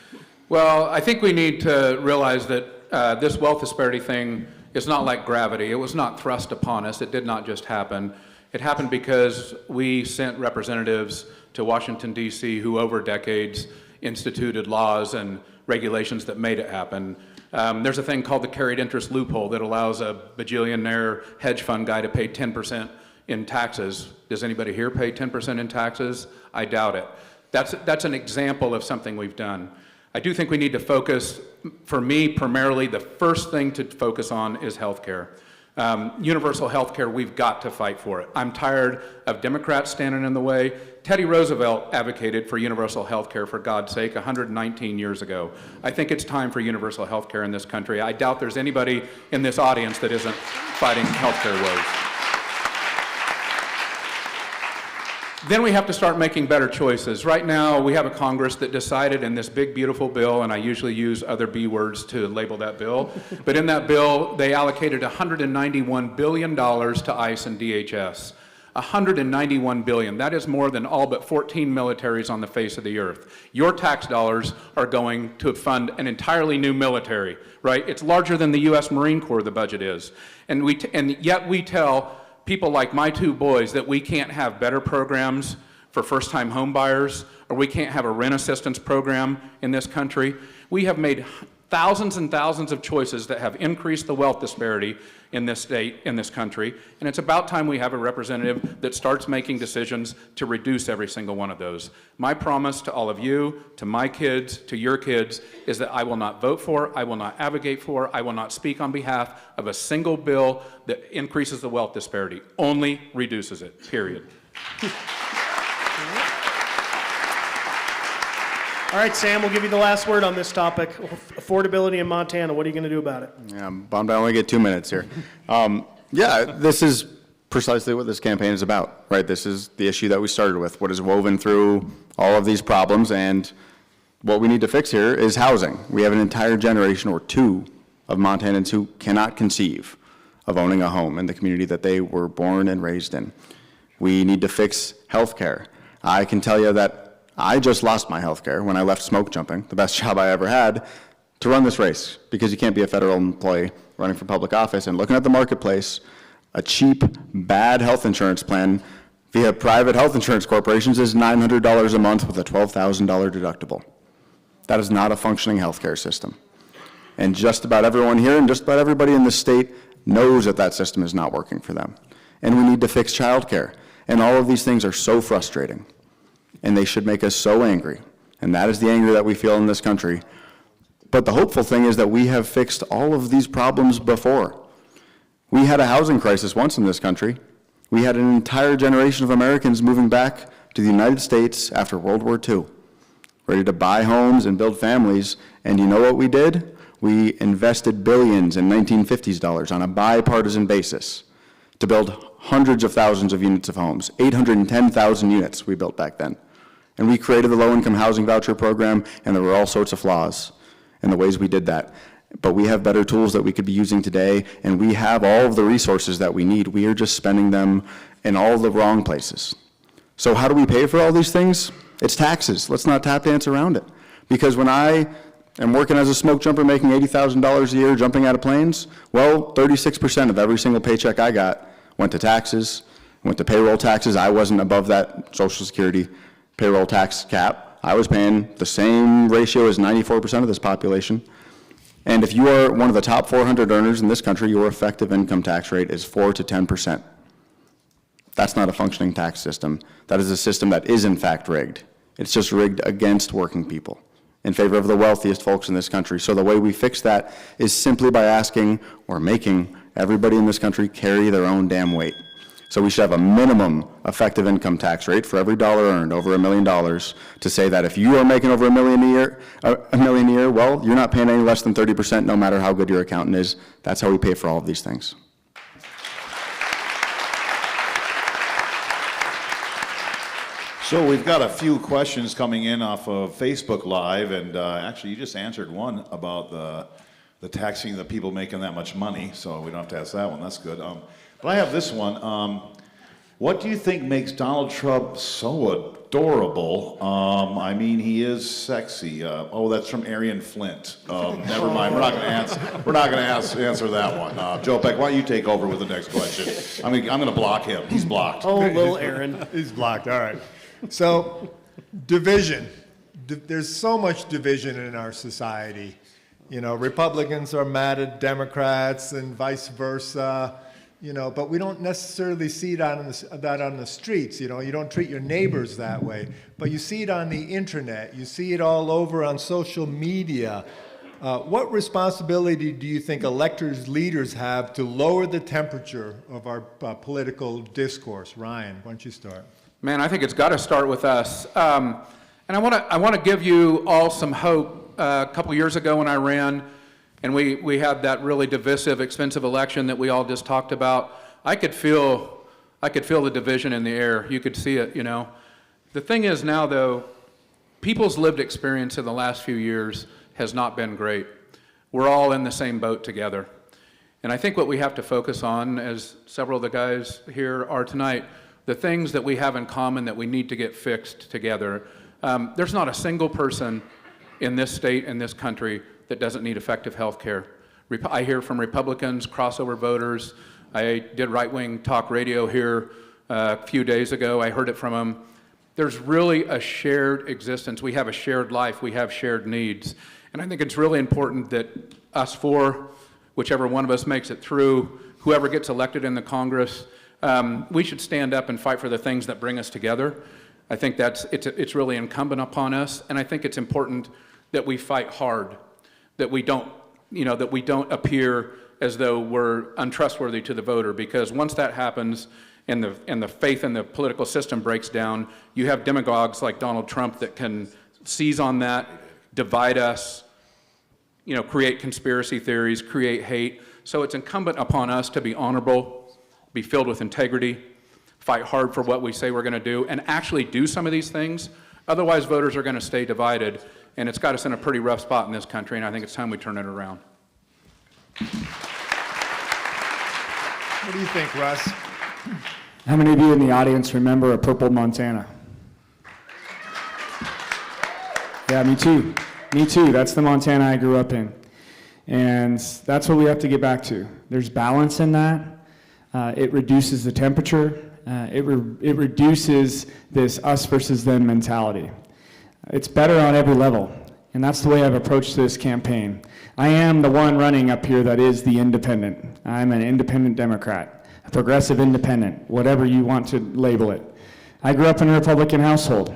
Well, I think we need to realize that this wealth disparity thing is not like gravity. It was not thrust upon us. It did not just happen. It happened because we sent representatives to Washington, D.C., who over decades instituted laws and regulations that made it happen. There's a thing called the carried interest loophole that allows a bajillionaire hedge fund guy to pay 10% in taxes. Does anybody here pay 10% in taxes? I doubt it. That's an example of something we've done. I do think we need to focus, for me, primarily, the first thing to focus on is healthcare. Universal health care, we've got to fight for it. I'm tired of Democrats standing in the way. Teddy Roosevelt advocated for universal health care, for God's sake, 119 years ago. I think it's time for universal health care in this country. I doubt there's anybody in this audience that isn't fighting health care woes. Then we have to start making better choices. Right now, we have a Congress that decided in this big, beautiful bill, and I usually use other B words to label that bill, but in that bill, they allocated $191 billion to ICE and DHS. $191 billion. That is more than all but 14 militaries on the face of the earth. Your tax dollars are going to fund an entirely new military, right? It's larger than the U.S. Marine Corps, the budget is. And yet we tell people like my two boys that we can't have better programs for first-time home buyers, or we can't have a rent assistance program in this country. We have made thousands and thousands of choices that have increased the wealth disparity in this state, in this country, and it's about time we have a representative that starts making decisions to reduce every single one of those. My promise to all of you, to my kids, to your kids, is that I will not vote for, I will not advocate for, I will not speak on behalf of a single bill that increases the wealth disparity, only reduces it, period. All right, Sam, we'll give you the last word on this topic. Affordability in Montana, what are you going to do about it? Yeah, I'm bummed I only get 2 minutes here. This is precisely what this campaign is about, right? This is the issue that we started with, what is woven through all of these problems, and what we need to fix here is housing. We have an entire generation or two of Montanans who cannot conceive of owning a home in the community that they were born and raised in. We need to fix health care. I can tell you that I just lost my health care when I left smoke jumping, the best job I ever had, to run this race, because you can't be a federal employee running for public office. And looking at the marketplace, a cheap, bad health insurance plan via private health insurance corporations is $900 a month with a $12,000 deductible. That is not a functioning healthcare system. And just about everyone here and just about everybody in the state knows that that system is not working for them. And we need to fix childcare. And all of these things are so frustrating. And they should make us so angry. And that is the anger that we feel in this country. But the hopeful thing is that we have fixed all of these problems before. We had a housing crisis once in this country. We had an entire generation of Americans moving back to the United States after World War II, ready to buy homes and build families. And you know what we did? We invested billions in 1950s dollars on a bipartisan basis to build hundreds of thousands of units of homes, 810,000 units we built back then. And we created the low-income housing voucher program, and there were all sorts of flaws in the ways we did that. But we have better tools that we could be using today, and we have all of the resources that we need. We are just spending them in all the wrong places. So how do we pay for all these things? It's taxes. Let's not tap dance around it. Because when I am working as a smoke jumper making $80,000 a year jumping out of planes, well, 36% of every single paycheck I got went to taxes, went to payroll taxes. I wasn't above that Social Security payroll tax cap. I was paying the same ratio as 94% of this population. And if you are one of the top 400 earners in this country, your effective income tax rate is 4 to 10%. That's not a functioning tax system. That is a system that is in fact rigged. It's just rigged against working people, in favor of the wealthiest folks in this country. So the way we fix that is simply by asking or making everybody in this country carry their own damn weight. So we should have a minimum effective income tax rate for every dollar earned over $1 million to say that if you are making over $1 million a year, well, you're not paying any less than 30% no matter how good your accountant is. That's how we pay for all of these things. So we've got a few questions coming in off of Facebook Live, and actually you just answered one about the taxing the people making that much money, so we don't have to ask that one. That's good. But I have this one. What do you think makes Donald Trump so adorable? I mean, he is sexy. Oh, that's from Arian Flint. Never mind. We're not going to answer. We're not going to answer that one. Joe Peck, why don't you take over with the next question? I'm going to block him. He's blocked. Oh, little Aaron. He's blocked, all right. So, division. There's so much division in our society. You know, Republicans are mad at Democrats and vice versa. You know, but we don't necessarily see that on the streets. You know, you don't treat your neighbors that way. But you see it on the internet. You see it all over on social media. What responsibility do you think electors, leaders have to lower the temperature of our political discourse? Ryan, why don't you start? Man, I think it's got to start with us. And I want to give you all some hope. A couple years ago when I ran, and we had that really divisive, expensive election that we all just talked about, I could feel the division in the air. You could see it, you know. The thing is now, though, people's lived experience in the last few years has not been great. We're all in the same boat together. And I think what we have to focus on, as several of the guys here are tonight, the things that we have in common that we need to get fixed together. There's not a single person in this state, in this country, that doesn't need effective health care. I hear from Republicans, crossover voters. I did right-wing talk radio here a few days ago. I heard it from them. There's really a shared existence. We have a shared life. We have shared needs. And I think it's really important that us four, whichever one of us makes it through, whoever gets elected in the Congress, we should stand up and fight for the things that bring us together. I think it's really incumbent upon us, and I think it's important that we fight hard, that we don't appear as though we're untrustworthy to the voter, because once that happens and the faith in the political system breaks down, you have demagogues like Donald Trump that can seize on that, divide us, create conspiracy theories, create hate. So it's incumbent upon us to be honorable, be filled with integrity, fight hard for what we say we're going to do, and actually do some of these things. Otherwise, voters are going to stay divided, and it's got us in a pretty rough spot in this country, and I think it's time we turn it around. What do you think, Russ? How many of you in the audience remember a purple Montana? Yeah, me too. Me too. That's the Montana I grew up in. And that's what we have to get back to. There's balance in that. It reduces the temperature. It reduces this us versus them mentality. It's better on every level. And that's the way I've approached this campaign. I am the one running up here that is the independent. I'm an independent Democrat, a progressive independent, whatever you want to label it. I grew up in a Republican household.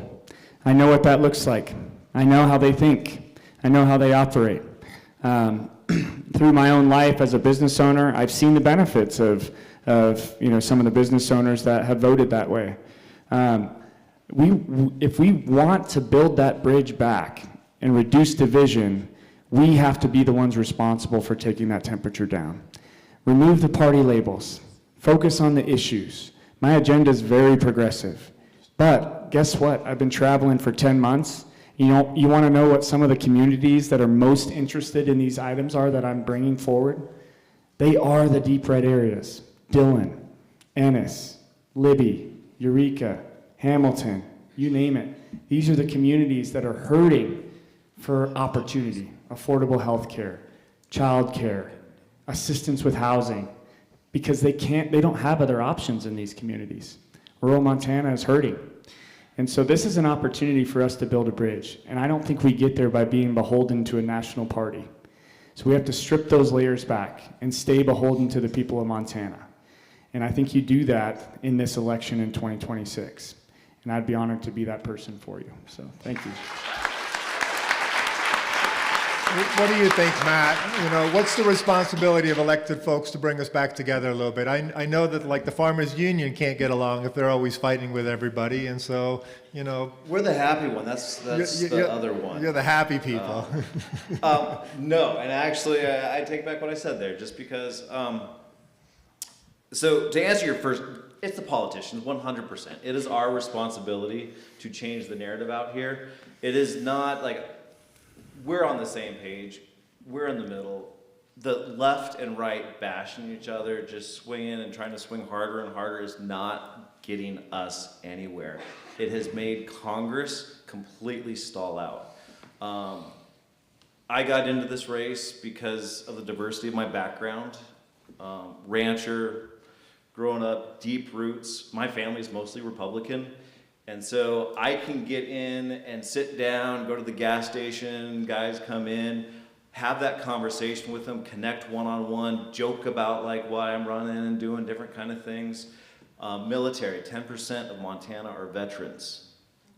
I know what that looks like. I know how they think. I know how they operate. Through my own life as a business owner, I've seen the benefits of some of the business owners that have voted that way. If we want to build that bridge back and reduce division, we have to be the ones responsible for taking that temperature down. Remove the party labels. Focus on the issues. My agenda is very progressive. But guess what? I've been traveling for 10 months. You want to know what some of the communities that are most interested in these items are that I'm bringing forward? They are the deep red areas. Dillon, Ennis, Libby, Eureka, Hamilton, you name it. These are the communities that are hurting for opportunity, affordable health care, child care, assistance with housing, because they don't have other options in these communities. Rural Montana is hurting. And so this is an opportunity for us to build a bridge. And I don't think we get there by being beholden to a national party. So we have to strip those layers back and stay beholden to the people of Montana. And I think you do that in this election in 2026. And I'd be honored to be that person for you. So thank you. What do you think, Matt? What's the responsibility of elected folks to bring us back together a little bit? I know that like the farmers union can't get along if they're always fighting with everybody, and so we're the happy one. That's the other one. You're the happy people. No, and actually I take back what I said there, just because. So to answer your first, it's the politicians, 100%. It is our responsibility to change the narrative out here. It is not like. We're on the same page. We're in the middle. The left and right bashing each other, just swinging and trying to swing harder and harder is not getting us anywhere. It has made Congress completely stall out. I got into this race because of the diversity of my background. Rancher, growing up, deep roots. My family's mostly Republican. And so I can get in and sit down, go to the gas station, guys come in, have that conversation with them, connect one-on-one, joke about like why I'm running and doing different kind of things. Military, 10% of Montana are veterans.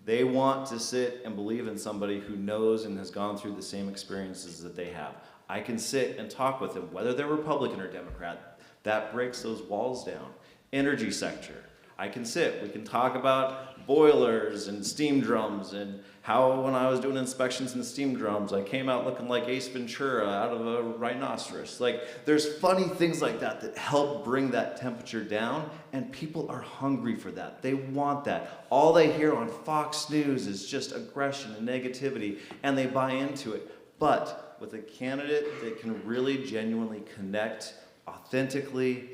They want to sit and believe in somebody who knows and has gone through the same experiences that they have. I can sit and talk with them, whether they're Republican or Democrat. That breaks those walls down. Energy sector. I can sit, we can talk about boilers and steam drums and how when I was doing inspections in steam drums, I came out looking like Ace Ventura out of a rhinoceros. Like, there's funny things like that that help bring that temperature down, and people are hungry for that. They want that. All they hear on Fox News is just aggression and negativity, and they buy into it. But with a candidate that can really genuinely connect authentically,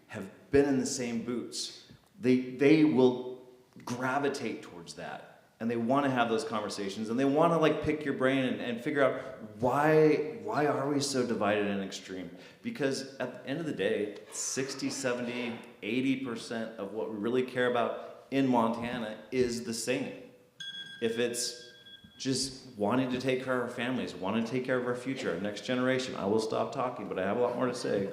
have been in the same boots, they will gravitate towards that. And they want to have those conversations, and they want to like pick your brain and figure out why are we so divided and extreme? Because at the end of the day, 60, 70, 80% of what we really care about in Montana is the same. If it's just wanting to take care of our families, wanting to take care of our future, our next generation, I will stop talking, but I have a lot more to say.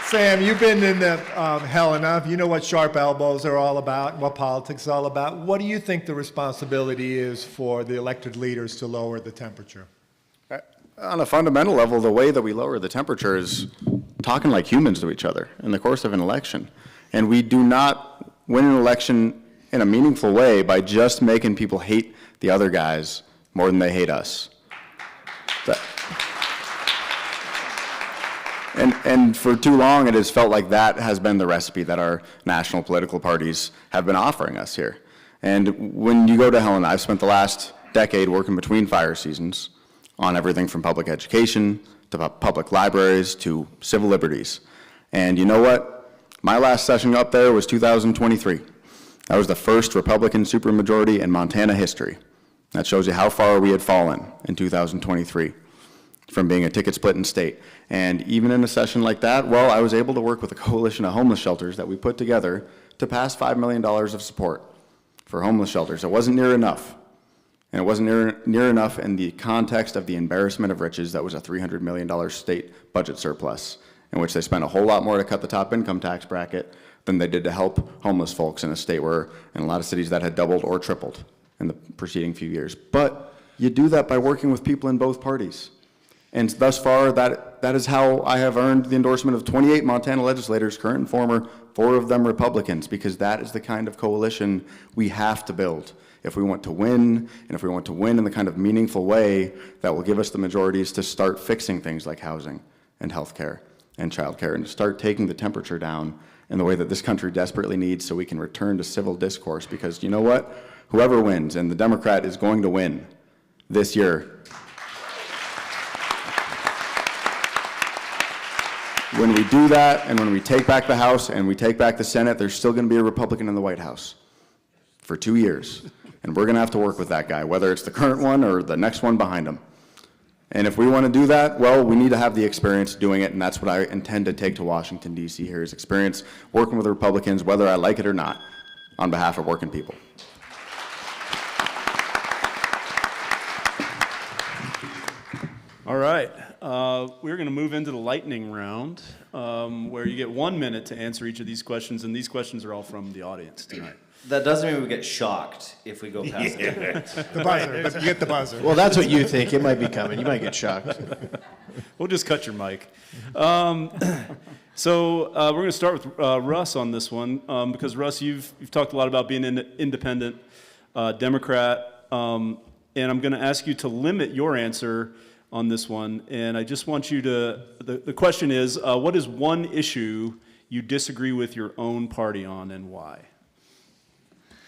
Sam, you've been in the hell enough. You know what sharp elbows are all about, what politics is all about. What do you think the responsibility is for the elected leaders to lower the temperature? On a fundamental level, the way that we lower the temperature is talking like humans to each other in the course of an election. And we do not win an election in a meaningful way by just making people hate the other guys more than they hate us. And for too long, it has felt like that has been the recipe that our national political parties have been offering us here. And when you go to Helena, I've spent the last decade working between fire seasons on everything from public education to public libraries to civil liberties. And you know what? My last session up there was 2023. That was the first Republican supermajority in Montana history. That shows you how far we had fallen in 2023 from being a ticket-splitting state. And even in a session like that, well, I was able to work with a coalition of homeless shelters that we put together to pass $5 million of support for homeless shelters. It wasn't near enough. And it wasn't near enough in the context of the embarrassment of riches that was a $300 million state budget surplus, in which they spent a whole lot more to cut the top income tax bracket than they did to help homeless folks in a state where, in a lot of cities, that had doubled or tripled in the preceding few years. But you do that by working with people in both parties. And thus far, that is how I have earned the endorsement of 28 Montana legislators, current and former, 4 of them Republicans, because that is the kind of coalition we have to build if we want to win, and if we want to win in the kind of meaningful way that will give us the majorities to start fixing things like housing and healthcare and childcare, and to start taking the temperature down in the way that this country desperately needs so we can return to civil discourse. Because you know what? Whoever wins, and the Democrat is going to win this year, when we do that, and when we take back the House and we take back the Senate, there's still going to be a Republican in the White House for 2 years. And we're going to have to work with that guy, whether it's the current one or the next one behind him. And if we want to do that, well, we need to have the experience doing it, and that's what I intend to take to Washington, D.C. here, is experience working with the Republicans, whether I like it or not, on behalf of working people. All right, we're going to move into the lightning round, where you get 1 minute to answer each of these questions, and these questions are all from the audience tonight. That doesn't mean we get shocked if we go past it. The buzzer, but you get the buzzer. Well, that's what you think. It might be coming. You might get shocked. We'll just cut your mic. So we're going to start with Russ on this one, because Russ, you've talked a lot about being an independent Democrat, and I'm going to ask you to limit your answer on this one. And I just want you to, the question is, what is one issue you disagree with your own party on, and why?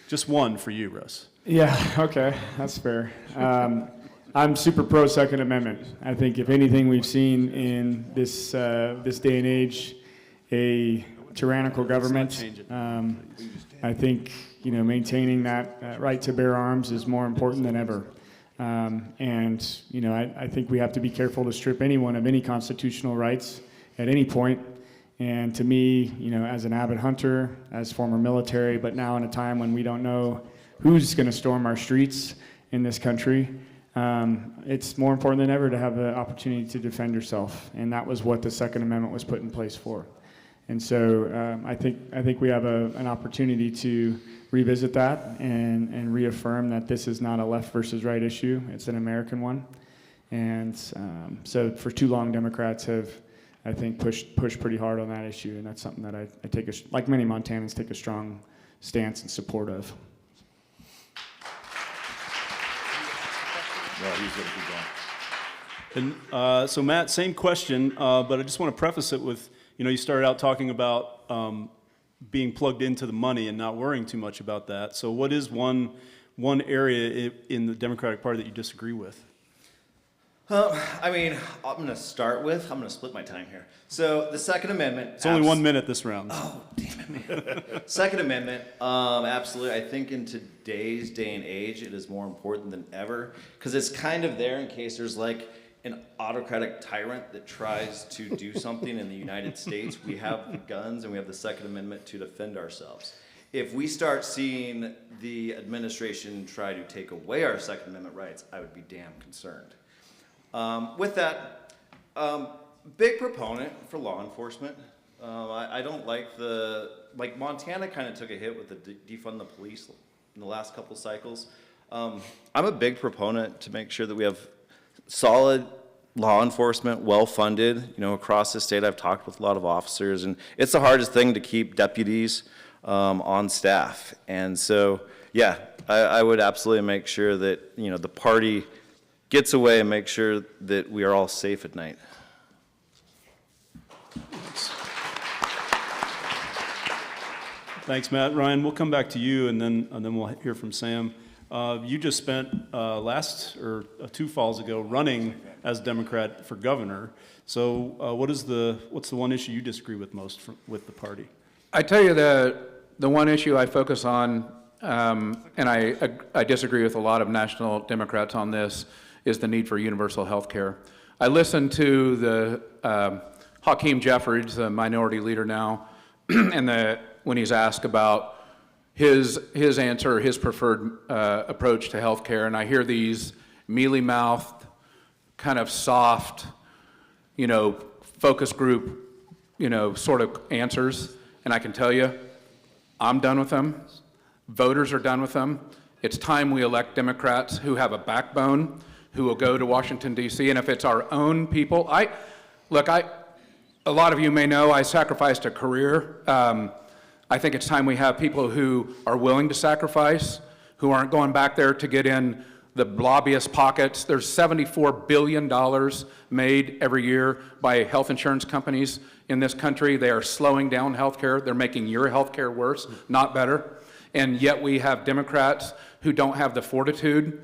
Just one for you, Russ. Yeah, okay, that's fair. I'm super pro Second Amendment. I think if anything we've seen in this this day and age, a tyrannical government. I think maintaining that right to bear arms is more important than ever. And I think we have to be careful to strip anyone of any constitutional rights at any point. And to me, as an avid hunter, as former military, but now in a time when we don't know who's going to storm our streets in this country, it's more important than ever to have the opportunity to defend yourself. And that was what the Second Amendment was put in place for. And so I think we have an opportunity to revisit that and reaffirm that this is not a left versus right issue. It's an American one. And so for too long, Democrats have, I think, pushed pretty hard on that issue, and that's something that I take, like many Montanans, take a strong stance in support of. Well, he's going to keep going. And so Matt, same question, but I just want to preface it with, you started out talking about being plugged into the money and not worrying too much about that. So what is one area in the Democratic Party that you disagree with? I mean, I'm going to split my time here. So the Second Amendment. It's only 1 minute this round. Oh, damn it, man. Second Amendment, absolutely. I think in today's day and age, it is more important than ever because it's kind of there in case there's like an autocratic tyrant that tries to do something in the United States. We have the guns and we have the Second Amendment to defend ourselves. If we start seeing the administration try to take away our Second Amendment rights, I would be damn concerned. With that, big proponent for law enforcement. I don't like Montana kind of took a hit with the defund the police in the last couple cycles. I'm a big proponent to make sure that we have solid law enforcement, well-funded, across the state. I've talked with a lot of officers, and it's the hardest thing to keep deputies on staff. And so, yeah, I would absolutely make sure that, the party gets away and make sure that we are all safe at night. Thanks, Matt. Ryan, we'll come back to you, and then we'll hear from Sam. You just spent two falls ago running as Democrat for governor. So, what's the one issue you disagree with most with the party? I tell you the one issue I focus on, and I disagree with a lot of national Democrats on this, is the need for universal health care. I listened to the Hakeem Jeffries, the minority leader now, and when he's asked about his answer, his preferred approach to health care, and I hear these mealy-mouthed, kind of soft, focus group, sort of answers, and I can tell you, I'm done with them. Voters are done with them. It's time we elect Democrats who have a backbone, who will go to Washington, D.C., and if it's our own people, a lot of you may know I sacrificed a career. I think it's time we have people who are willing to sacrifice, who aren't going back there to get in the lobbyist pockets. There's $74 billion made every year by health insurance companies in this country. They are slowing down healthcare. They're making your healthcare worse, not better. And yet we have Democrats who don't have the fortitude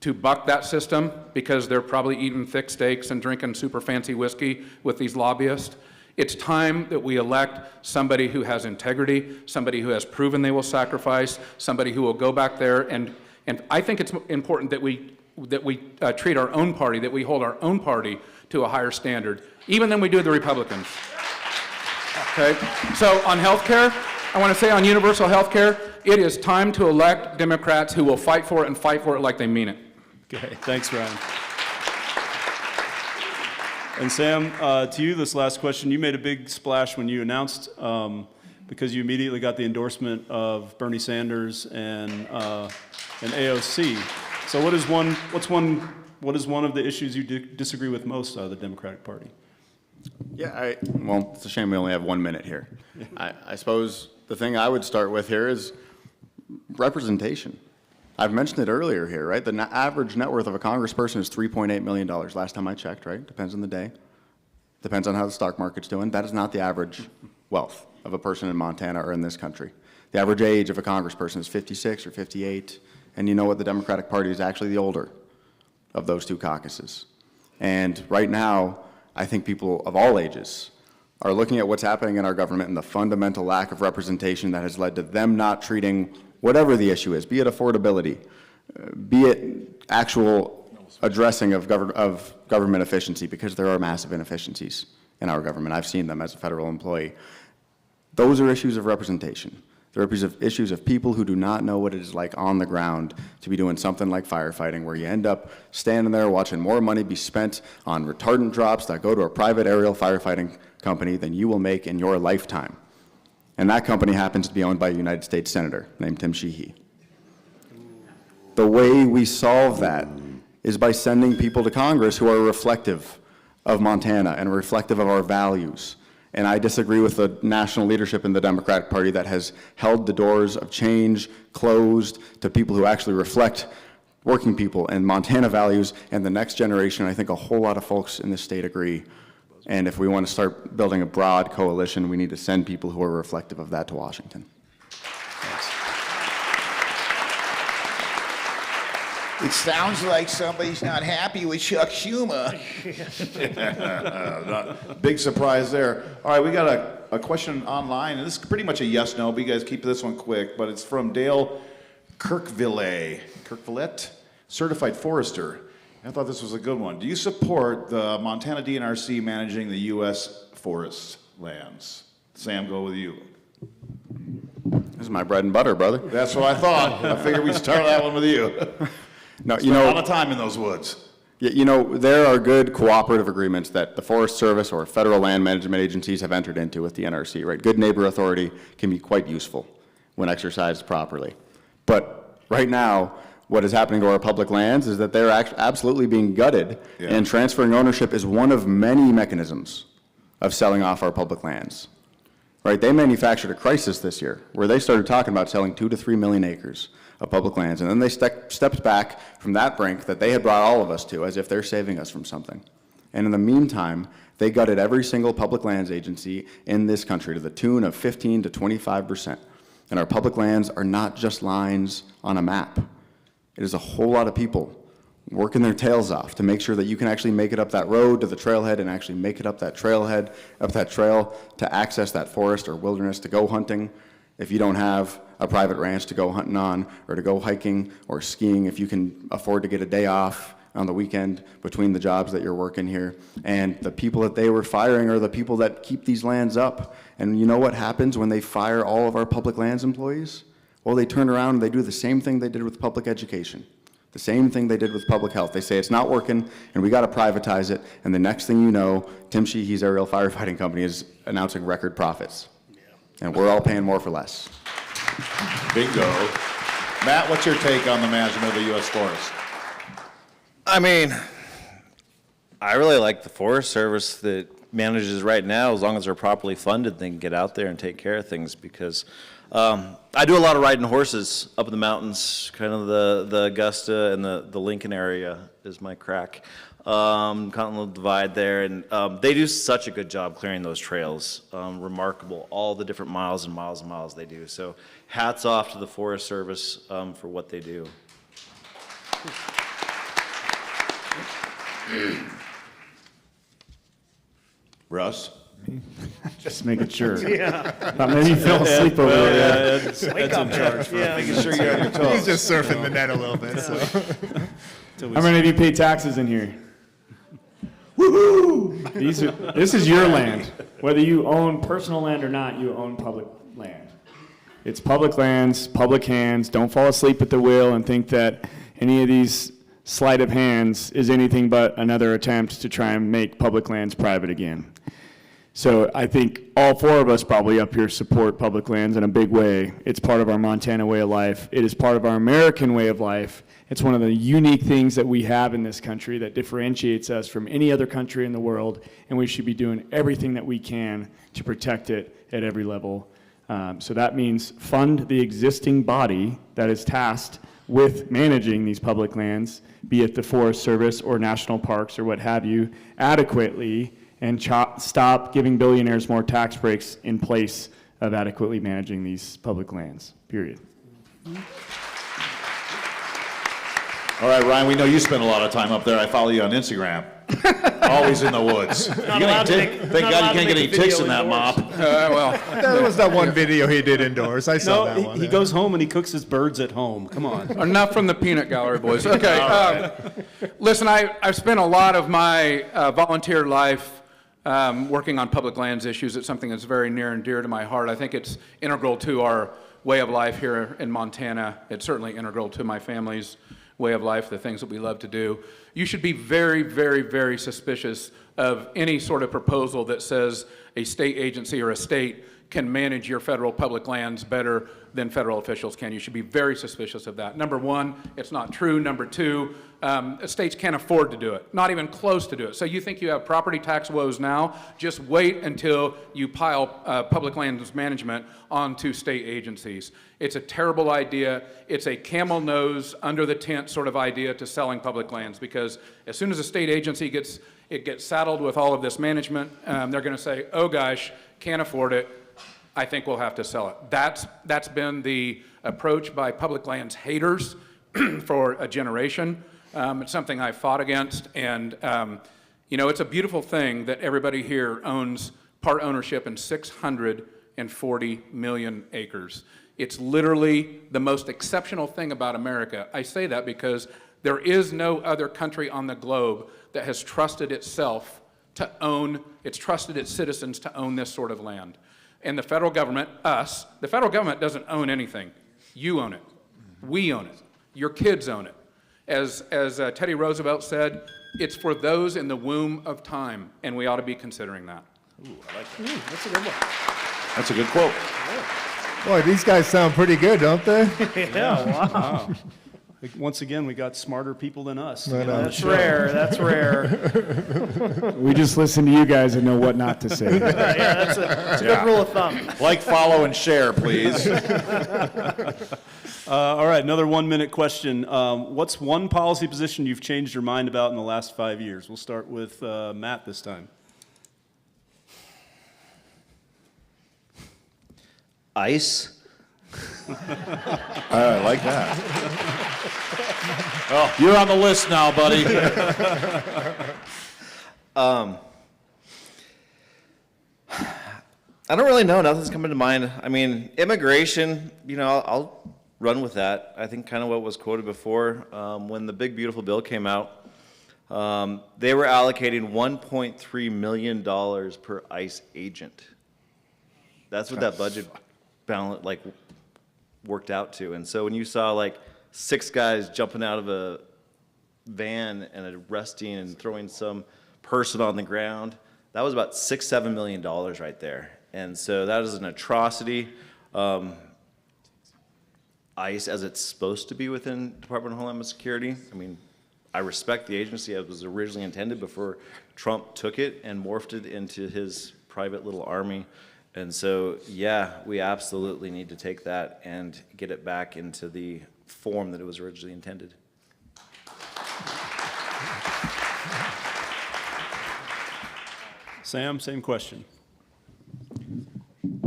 to buck that system because they're probably eating thick steaks and drinking super fancy whiskey with these lobbyists. It's time that we elect somebody who has integrity, somebody who has proven they will sacrifice, somebody who will go back there, and I think it's important that we treat our own party, that we hold our own party to a higher standard, even than we do the Republicans. Okay? So on health care, I want to say on universal health care, it is time to elect Democrats who will fight for it and fight for it like they mean it. Okay, thanks, Ryan. And Sam, to you, this last question. You made a big splash when you announced, because you immediately got the endorsement of Bernie Sanders and AOC. So what is one of the issues you disagree with most out of the Democratic Party? Yeah, well, it's a shame we only have 1 minute here. I suppose the thing I would start with here is representation. I've mentioned it earlier here, right? The average net worth of a congressperson is $3.8 million. Last time I checked, right? Depends on the day. Depends on how the stock market's doing. That is not the average wealth of a person in Montana or in this country. The average age of a congressperson is 56 or 58. And you know what? The Democratic Party is actually the older of those two caucuses. And right now, I think people of all ages are looking at what's happening in our government and the fundamental lack of representation that has led to them not treating whatever the issue is, be it affordability, be it actual addressing of government efficiency, because there are massive inefficiencies in our government. I've seen them as a federal employee. Those are issues of representation. They're issues of people who do not know what it is like on the ground to be doing something like firefighting, where you end up standing there watching more money be spent on retardant drops that go to a private aerial firefighting company than you will make in your lifetime. And that company happens to be owned by a United States Senator named Tim Sheehy. The way we solve that is by sending people to Congress who are reflective of Montana and reflective of our values. And I disagree with the national leadership in the Democratic Party that has held the doors of change closed to people who actually reflect working people and Montana values and the next generation. I think a whole lot of folks in this state agree. And if we want to start building a broad coalition, we need to send people who are reflective of that to Washington. Thanks. It sounds like somebody's not happy with Chuck Schumer. Big surprise there. All right, we got a question online, and this is pretty much a yes/no, but you guys keep this one quick. But it's from Dale Kirkvillette, certified forester. I thought this was a good one. Do you support the Montana DNRC managing the U.S. forest lands? Sam, go with you. This is my bread and butter, brother. That's what I thought. I figured we'd start that one with you. No, Spent a lot of time in those woods. You know, there are good cooperative agreements that the Forest Service or federal land management agencies have entered into with the NRC, right? Good neighbor authority can be quite useful when exercised properly. But right now, what is happening to our public lands is that they're absolutely being gutted, and transferring ownership is one of many mechanisms of selling off our public lands. Right? They manufactured a crisis this year where they started talking about selling 2 to 3 million acres of public lands, and then they stepped back from that brink that they had brought all of us to, as if they're saving us from something. And in the meantime, they gutted every single public lands agency in this country to the tune of 15 to 25%. And our public lands are not just lines on a map. It is a whole lot of people working their tails off to make sure that you can actually make it up that road to the trailhead and actually make it up that trailhead, up that trail to access that forest or wilderness to go hunting. If you don't have a private ranch to go hunting on, or to go hiking or skiing, if you can afford to get a day off on the weekend between the jobs that you're working here. And the people that they were firing are the people that keep these lands up. And you know what happens when they fire all of our public lands employees? Well, they turn around and they do the same thing they did with public education, the same thing they did with public health. They say it's not working and we got to privatize it. And the next thing you know, Tim Sheehy's aerial firefighting company is announcing record profits. And we're all paying more for less. Bingo. Matt, what's your take on the management of the U.S. forest? I mean, I really like the Forest Service that manages right now. As long as they're properly funded, they can get out there and take care of things, because I do a lot of riding horses up in the mountains, kind of the Augusta and the Lincoln area is my crack. Continental Divide there, and they do such a good job clearing those trails. Remarkable, all the different miles and miles and miles they do. So hats off to the Forest Service for what they do. Russ? Just making sure. Yeah. Thought maybe you fell asleep over there. That's in charge for Making sure you're on your toes. He's just surfing the net a little bit. So. How many of you pay taxes in here? Woohoo! This is your land. Whether you own personal land or not, you own public land. It's public lands, public hands. Don't fall asleep at the wheel and think that any of these sleight of hands is anything but another attempt to try and make public lands private again. So I think all four of us probably up here support public lands in a big way. It's part of our Montana way of life. It is part of our American way of life. It's one of the unique things that we have in this country that differentiates us from any other country in the world, and we should be doing everything that we can to protect it at every level. So that means fund the existing body that is tasked with managing these public lands, be it the Forest Service or national parks or what have you, adequately, and stop giving billionaires more tax breaks in place of adequately managing these public lands, period. All right, Ryan, we know you spend a lot of time up there. I follow you on Instagram. Always in the woods. Thank God you can't get any ticks in that mop. Well, That was that one video he did indoors. I saw that one. he goes home and he cooks his birds at home. Come on. Enough from the peanut gallery, boys. Okay. Listen, I've spent a lot of my volunteer life working on public lands issues. It's something that's very near and dear to my heart. I think it's integral to our way of life here in Montana. It's certainly integral to my family's way of life, the things that we love to do. You should be very, very, very suspicious of any sort of proposal that says a state agency or a state can manage your federal public lands better than federal officials can. You should be very suspicious of that. Number one, it's not true. Number two, states can't afford to do it, not even close to do it. So you think you have property tax woes now? Just wait until you pile public lands management onto state agencies. It's a terrible idea. It's a camel nose under the tent sort of idea to selling public lands, because as soon as a state agency gets saddled with all of this management, they're going to say, oh gosh, can't afford it. I think we'll have to sell it. That's been the approach by public lands haters for a generation. It's something I fought against, and it's a beautiful thing that everybody here owns part ownership in 640 million acres. It's literally the most exceptional thing about America. I say that because there is no other country on the globe that has trusted itself to own, it's trusted its citizens to own this sort of land. And the federal government, the federal government doesn't own anything. You own it. We own it. Your kids own it. As Teddy Roosevelt said, it's for those in the womb of time, and we ought to be considering that. Ooh, I like that. That's a good one. That's a good quote. Boy, these guys sound pretty good, don't they? Yeah, wow. Once again, we got smarter people than us. I know. That's rare. That's rare. We just listen to you guys and know what not to say. Yeah, that's a good rule of thumb. Like, follow, and share, please. All right, another 1-minute question. What's one policy position you've changed your mind about in the last 5 years? We'll start with Matt this time. ICE. I like that. Oh, you're on the list now, buddy. I don't really know. Nothing's coming to mind. I mean, immigration, I'll run with that. I think kind of what was quoted before, when the Big Beautiful Bill came out, they were allocating $1.3 million per ICE agent. That's what that budget balance worked out to. And so when you saw 6 guys jumping out of a van and arresting and throwing some person on the ground, that was about $6-7 million right there. And so that is an atrocity. ICE, as it's supposed to be within Department of Homeland Security, I mean, I respect the agency as it was originally intended before Trump took it and morphed it into his private little army. And so, yeah, we absolutely need to take that and get it back into the form that it was originally intended. Sam, same question.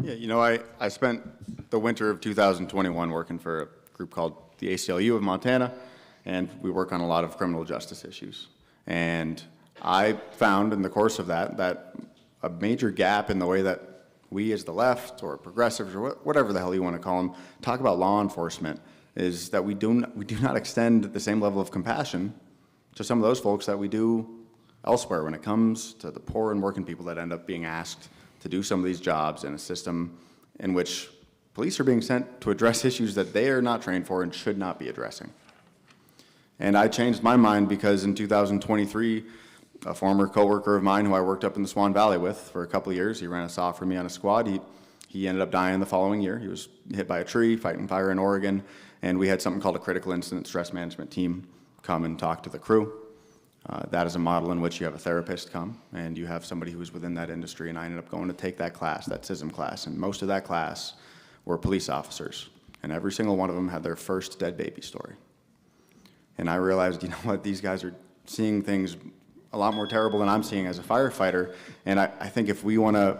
Yeah, I spent the winter of 2021 working for a group called the ACLU of Montana, and we work on a lot of criminal justice issues. And I found in the course of that a major gap in the way that we as the left or progressives or whatever the hell you want to call them talk about law enforcement is that we do not extend the same level of compassion to some of those folks that we do elsewhere when it comes to the poor and working people that end up being asked to do some of these jobs in a system in which police are being sent to address issues that they are not trained for and should not be addressing. And I changed my mind because in 2023, a former coworker of mine who I worked up in the Swan Valley with for a couple of years, he ran a SAW for me on a squad. He ended up dying the following year. He was hit by a tree, fighting fire in Oregon, and we had something called a critical incident stress management team come and talk to the crew. That is a model in which you have a therapist come and you have somebody who's within that industry, and I ended up going to take that class, that CISM class, and most of that class were police officers, and every single one of them had their first dead baby story. And I realized, you know what, these guys are seeing things a lot more terrible than I'm seeing as a firefighter, and I think if we want to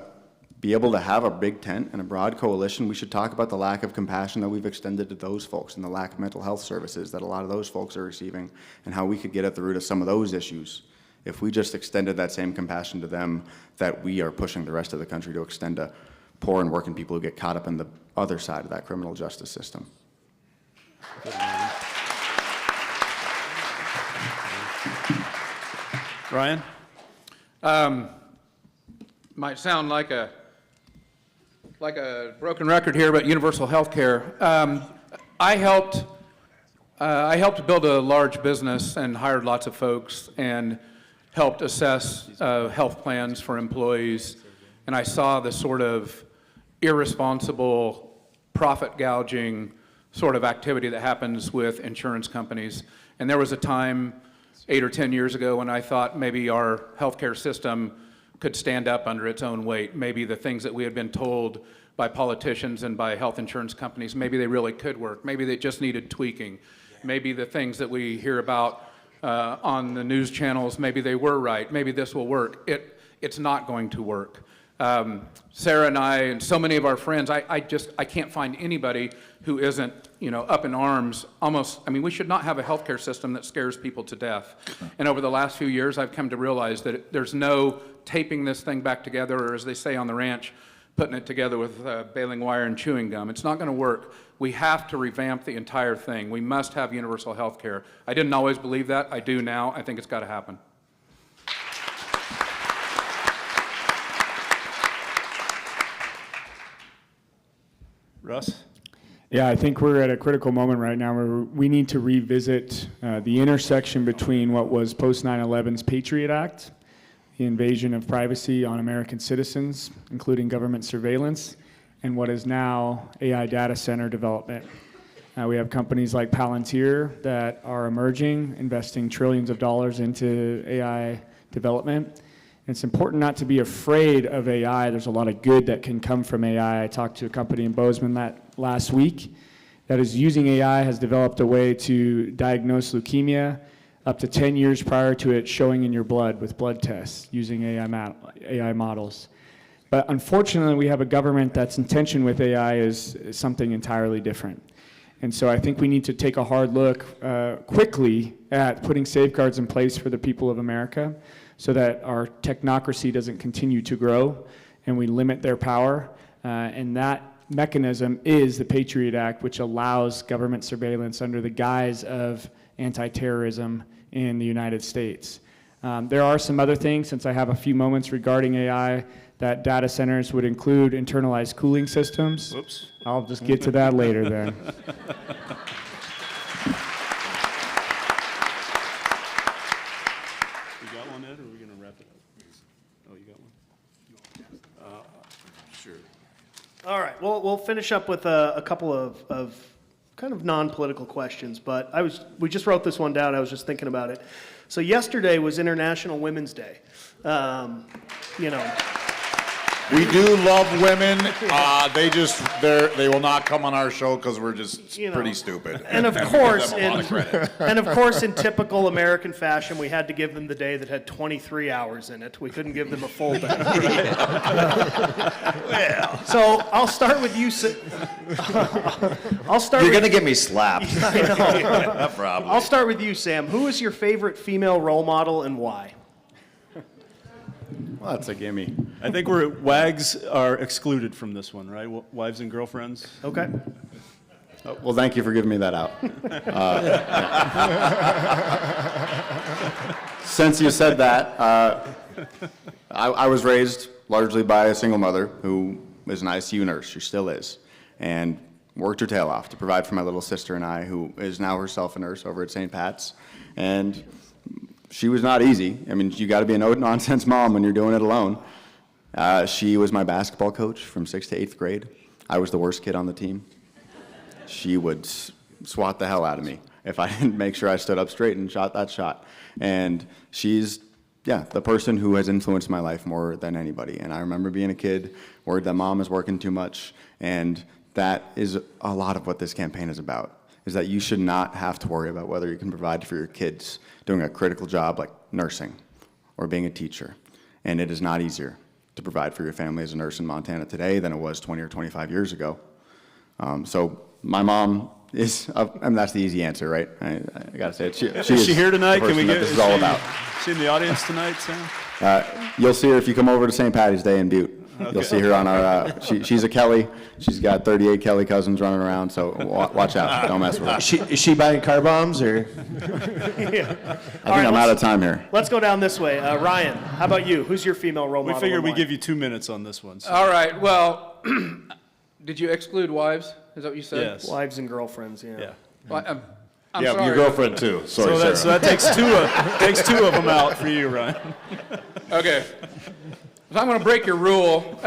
be able to have a big tent and a broad coalition, we should talk about the lack of compassion that we've extended to those folks and the lack of mental health services that a lot of those folks are receiving, and how we could get at the root of some of those issues if we just extended that same compassion to them that we are pushing the rest of the country to extend to poor and working people who get caught up in the other side of that criminal justice system. Ryan? Might sound like a broken record here, but universal health care. I helped build a large business and hired lots of folks and helped assess health plans for employees. And I saw the sort of irresponsible, profit gouging sort of activity that happens with insurance companies. And there was a time 8 or 10 years ago when I thought maybe our healthcare system could stand up under its own weight. Maybe the things that we had been told by politicians and by health insurance companies, maybe they really could work. Maybe they just needed tweaking. Maybe the things that we hear about on the news channels, maybe they were right. Maybe this will work. It's not going to work. Sarah and I and so many of our friends, I can't find anybody who isn't, up in arms almost. I mean, we should not have a healthcare system that scares people to death. And over the last few years, I've come to realize that there's no taping this thing back together, or as they say on the ranch, putting it together with baling wire and chewing gum. It's not going to work. We have to revamp the entire thing. We must have universal health care. I didn't always believe that. I do now. I think it's got to happen. Russ? Yeah, I think we're at a critical moment right now where we need to revisit the intersection between what was post 9/11's Patriot Act, the invasion of privacy on American citizens, including government surveillance, and what is now AI data center development. We have companies like Palantir that are emerging, investing trillions of dollars into AI development. And it's important not to be afraid of AI. There's a lot of good that can come from AI. I talked to a company in Bozeman last week that is using AI, has developed a way to diagnose leukemia up to 10 years prior to it showing in your blood with blood tests using AI models. But unfortunately, we have a government that's intention with AI is something entirely different. And so I think we need to take a hard look quickly at putting safeguards in place for the people of America so that our technocracy doesn't continue to grow and we limit their power. And that mechanism is the Patriot Act, which allows government surveillance under the guise of anti-terrorism in the United States. There are some other things, since I have a few moments regarding AI, that data centers would include internalized cooling systems. Whoops. I'll just get to that later then. You got one, Ed, or are we going to wrap it up? Oh, you got one? Sure. All right, we'll finish up with a couple of kind of non-political questions, but we just wrote this one down. I was just thinking about it. So yesterday was International Women's Day. We do love women. They will not come on our show because we're just pretty stupid. And of course, in typical American fashion, we had to give them the day that had 23 hours in it. We couldn't give them a full day. Well, so I'll start with you. You're going to get me slapped. I know. No problem. I'll start with you, Sam. Who is your favorite female role model and why? Well, that's a gimme. I think WAGs are excluded from this one, right? Wives and girlfriends? Okay. Well, thank you for giving me that out. Since you said that, I was raised largely by a single mother who is an ICU nurse. She still is. And worked her tail off to provide for my little sister and I, who is now herself a nurse over at St. Pat's. And she was not easy. I mean, you got to be a no-nonsense mom when you're doing it alone. She was my basketball coach from 6th to 8th grade. I was the worst kid on the team. She would swat the hell out of me if I didn't make sure I stood up straight and shot that shot. And she's, the person who has influenced my life more than anybody. And I remember being a kid, worried that mom is working too much, and that is a lot of what this campaign is about. Is that you should not have to worry about whether you can provide for your kids doing a critical job like nursing or being a teacher. And it is not easier to provide for your family as a nurse in Montana today than it was 20 or 25 years ago. So my mom is, and that's the easy answer, right? I gotta say it. Is she here tonight? Can we get? This is all about. She in the audience tonight, Sam? You'll see her if you come over to St. Patty's Day in Butte. Okay. You'll see her on our, she's a Kelly. She's got 38 Kelly cousins running around, so watch out. Don't mess with her. Is she buying car bombs, or? I think I'm out of time here. Let's go down this way. Ryan, how about you? Who's your female role model? We figured and we'd why? give you 2 minutes on this one. So. All right, well, did you exclude wives? Is that what you said? Yes. Wives and girlfriends, Yeah. Well, I'm Yeah, sorry. your girlfriend too. Sorry, So that takes two of them out for you, Ryan. Okay. So I'm going to break your rule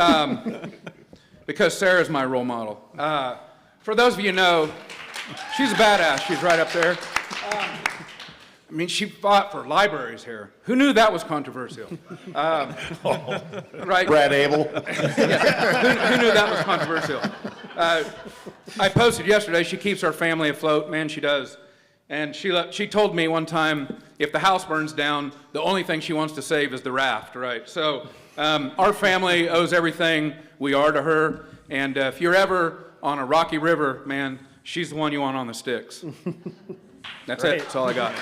because Sarah's my role model. For those of you who know, she's a badass. She's right up there. I mean, she fought for libraries here. Who knew that was controversial? Right? Brad Abel. Yeah. Who knew that was controversial? I posted yesterday, she keeps our family afloat. Man, she does. And she told me one time, if the house burns down, the only thing she wants to save is the raft, right? So Our family owes everything we are to her, and if you're ever on a rocky river, man, she's the one you want on the sticks. That's it. That's all I got.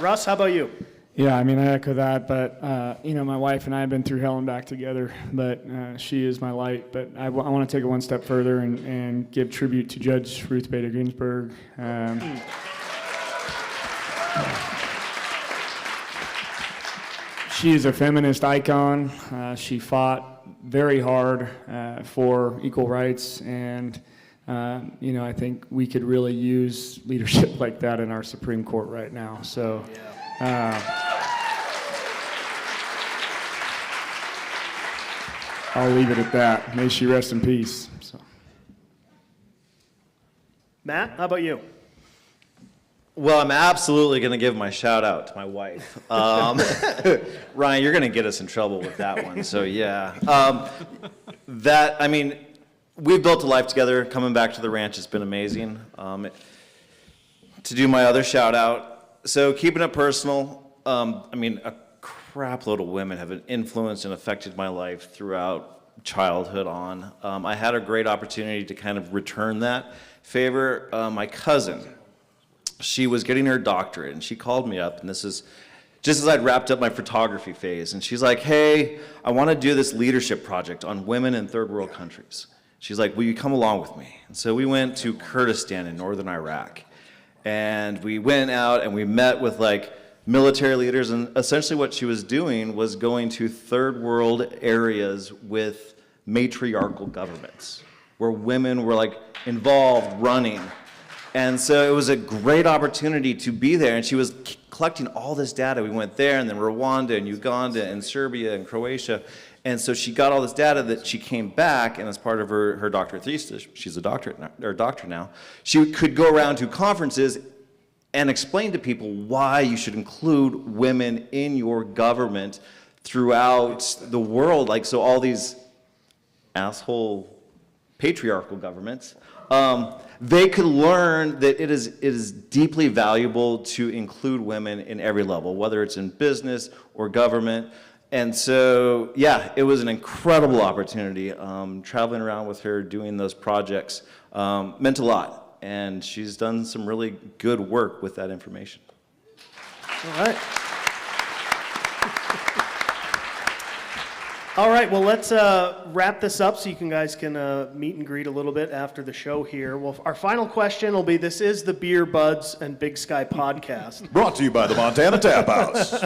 Russ, how about you? Yeah, I mean, I echo that, but, my wife and I have been through hell and back together, but she is my light. But I want to take it one step further and give tribute to Judge Ruth Bader Ginsburg. She is a feminist icon. She fought very hard for equal rights, and I think we could really use leadership like that in our Supreme Court right now. So. I'll leave it at that. May she rest in peace. So. Matt, how about you? Well, I'm absolutely going to give my shout out to my wife. Ryan, you're going to get us in trouble with that one. So yeah, we've built a life together. Coming back to the ranch has been amazing. To do my other shout out, so keeping it personal. A crap load of women have influenced and affected my life throughout childhood on. I had a great opportunity to kind of return that favor. My cousin, she was getting her doctorate, and she called me up, and this is just as I'd wrapped up my photography phase, and she's like, hey, I want to do this leadership project on women in third world countries. She's like, will you come along with me? And so we went to Kurdistan in northern Iraq, and we went out and we met with military leaders, and essentially what she was doing was going to third world areas with matriarchal governments where women were involved running. And so it was a great opportunity to be there, and she was collecting all this data. We went there, and then Rwanda and Uganda and Serbia and Croatia, and so she got all this data that she came back, and as part of her doctorate thesis, she's a doctor now, she could go around to conferences and explain to people why you should include women in your government throughout the world. So all these asshole patriarchal governments, they could learn that it is deeply valuable to include women in every level, whether it's in business or government. And so, yeah, it was an incredible opportunity. Traveling around with her, doing those projects, meant a lot. And she's done some really good work with that information. All right. All right, well, let's wrap this up so you guys can meet and greet a little bit after the show here. Well, our final question will be, this is the Beer Buds and Big Sky podcast. Brought to you by the Montana Tap House.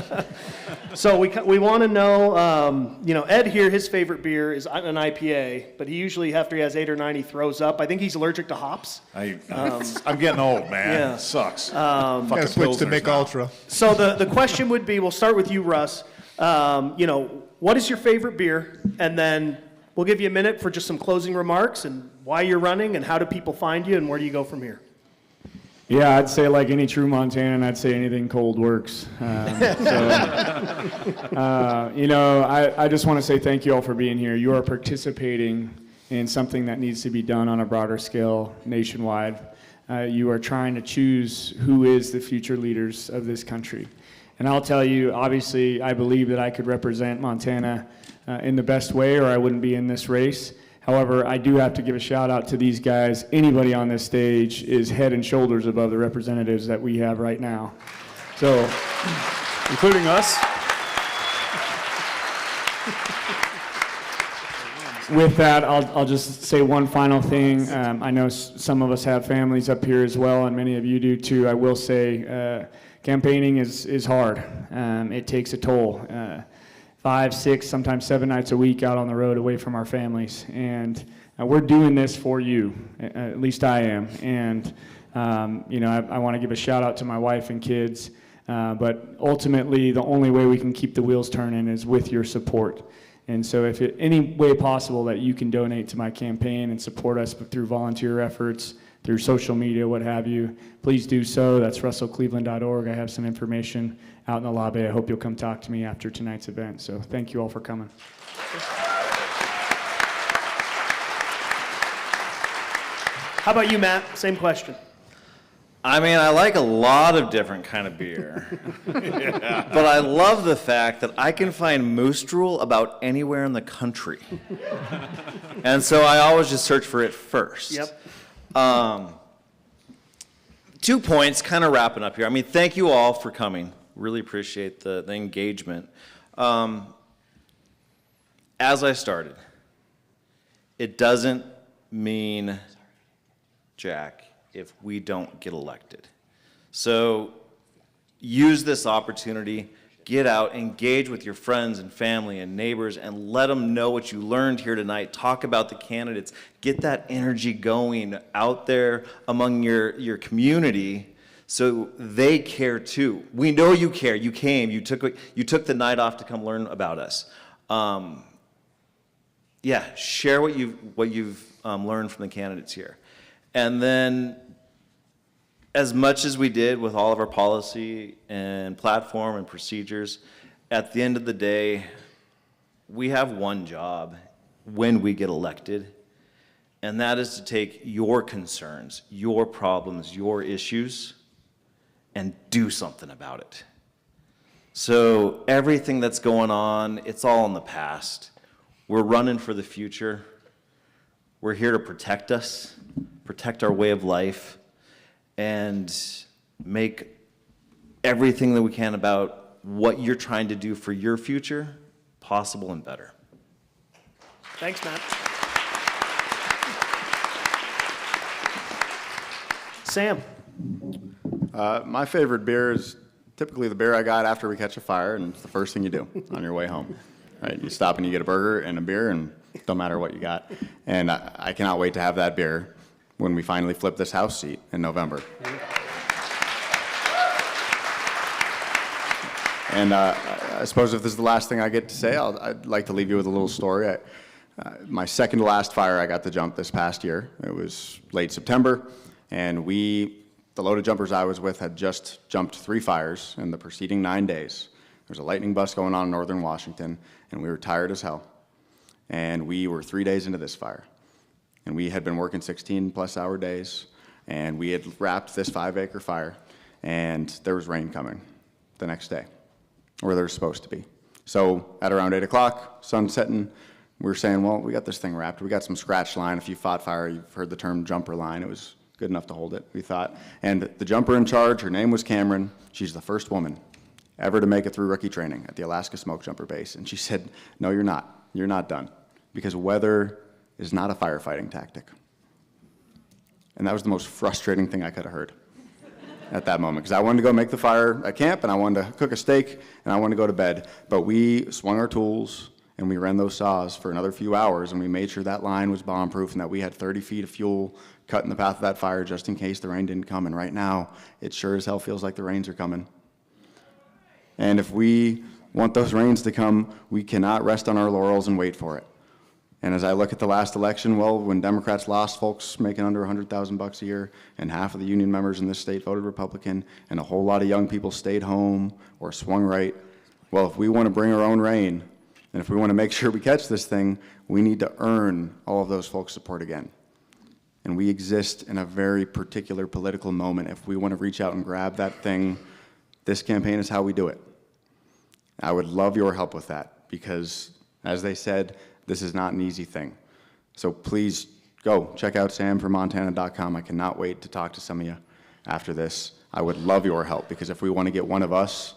So we want to know, Ed here, his favorite beer is an IPA, but he usually, after he has 8 or 9, he throws up. I think he's allergic to hops. I'm getting old, man. Yeah. It sucks. Gotta switch to Mick Ultra. So the question would be, we'll start with you, Russ. What is your favorite beer? And then we'll give you a minute for just some closing remarks and why you're running and how do people find you and where do you go from here? Yeah, I'd say like any true Montanan, I'd say anything cold works. I just want to say thank you all for being here. You are participating in something that needs to be done on a broader scale nationwide. You are trying to choose who is the future leaders of this country. And I'll tell you, obviously, I believe that I could represent Montana in the best way or I wouldn't be in this race. However, I do have to give a shout out to these guys. Anybody on this stage is head and shoulders above the representatives that we have right now. So, including us. With that, I'll just say one final thing. I know some of us have families up here as well, and many of you do too. I will say, campaigning is hard. It takes a toll. 5, 6, sometimes 7 nights a week out on the road away from our families. And we're doing this for you, at least I am. And, I want to give a shout out to my wife and kids. But ultimately, the only way we can keep the wheels turning is with your support. And so if any way possible that you can donate to my campaign and support us through volunteer efforts, through social media, what have you, please do so. That's russellcleveland.org. I have some information out in the lobby. I hope you'll come talk to me after tonight's event. So thank you all for coming. How about you, Matt? Same question. I mean, I like a lot of different kind of beer. But I love the fact that I can find moose drool about anywhere in the country. And so I always just search for it first. Yep. 2 points, kind of wrapping up here. I mean, thank you all for coming. Really appreciate the engagement. As I started, it doesn't mean jack if we don't get elected. So use this opportunity, get out, engage with your friends and family and neighbors, and let them know what you learned here tonight. Talk about the candidates. Get that energy going out there among your community so they care too. We know you care. You came. You took the night off to come learn about us. Yeah, share what you've learned from the candidates here. And then, as much as we did with all of our policy and platform and procedures, at the end of the day, we have one job when we get elected, and that is to take your concerns, your problems, your issues, and do something about it. So everything that's going on, it's all in the past. We're running for the future. We're here to protect us, protect our way of life, and make everything that we can about what you're trying to do for your future possible and better. Thanks, Matt. Sam. My favorite beer is typically the beer I got after we catch a fire, and it's the first thing you do on your way home. Right? You stop and you get a burger and a beer, and it don't matter what you got. And I cannot wait to have that beer when we finally flip this House seat in November. And I suppose if this is the last thing I get to say, I'd like to leave you with a little story. My second to last fire, I got to jump this past year. It was late September, and the load of jumpers I was with had just jumped 3 fires in the preceding 9 days. There was a lightning bust going on in northern Washington, and we were tired as hell. And we were 3 days into this fire. And we had been working 16-plus hour days, and we had wrapped this 5-acre fire, and there was rain coming the next day, or there was supposed to be. So at around 8 o'clock, sun setting, we were saying, well, we got this thing wrapped. We got some scratch line. If you fought fire, you've heard the term jumper line. It was good enough to hold it, we thought. And the jumper in charge, her name was Cameron. She's the first woman ever to make it through rookie training at the Alaska Smoke Jumper Base. And she said, no, you're not. You're not done. Because weather is not a firefighting tactic. And that was the most frustrating thing I could have heard at that moment. Because I wanted to go make the fire at camp, and I wanted to cook a steak, and I wanted to go to bed. But we swung our tools, and we ran those saws for another few hours, and we made sure that line was bomb-proof and that we had 30 feet of fuel cut in the path of that fire just in case the rain didn't come. And right now, it sure as hell feels like the rains are coming. And if we want those rains to come, we cannot rest on our laurels and wait for it. And as I look at the last election, well, when Democrats lost folks making under $100,000 a year, and half of the union members in this state voted Republican, and a whole lot of young people stayed home or swung right, well, if we want to bring our own rain, and if we want to make sure we catch this thing, we need to earn all of those folks' support again. And we exist in a very particular political moment. If we want to reach out and grab that thing, this campaign is how we do it. I would love your help with that because, as they said, this is not an easy thing. So please go check out samformontana.com. I cannot wait to talk to some of you after this. I would love your help because if we want to get one of us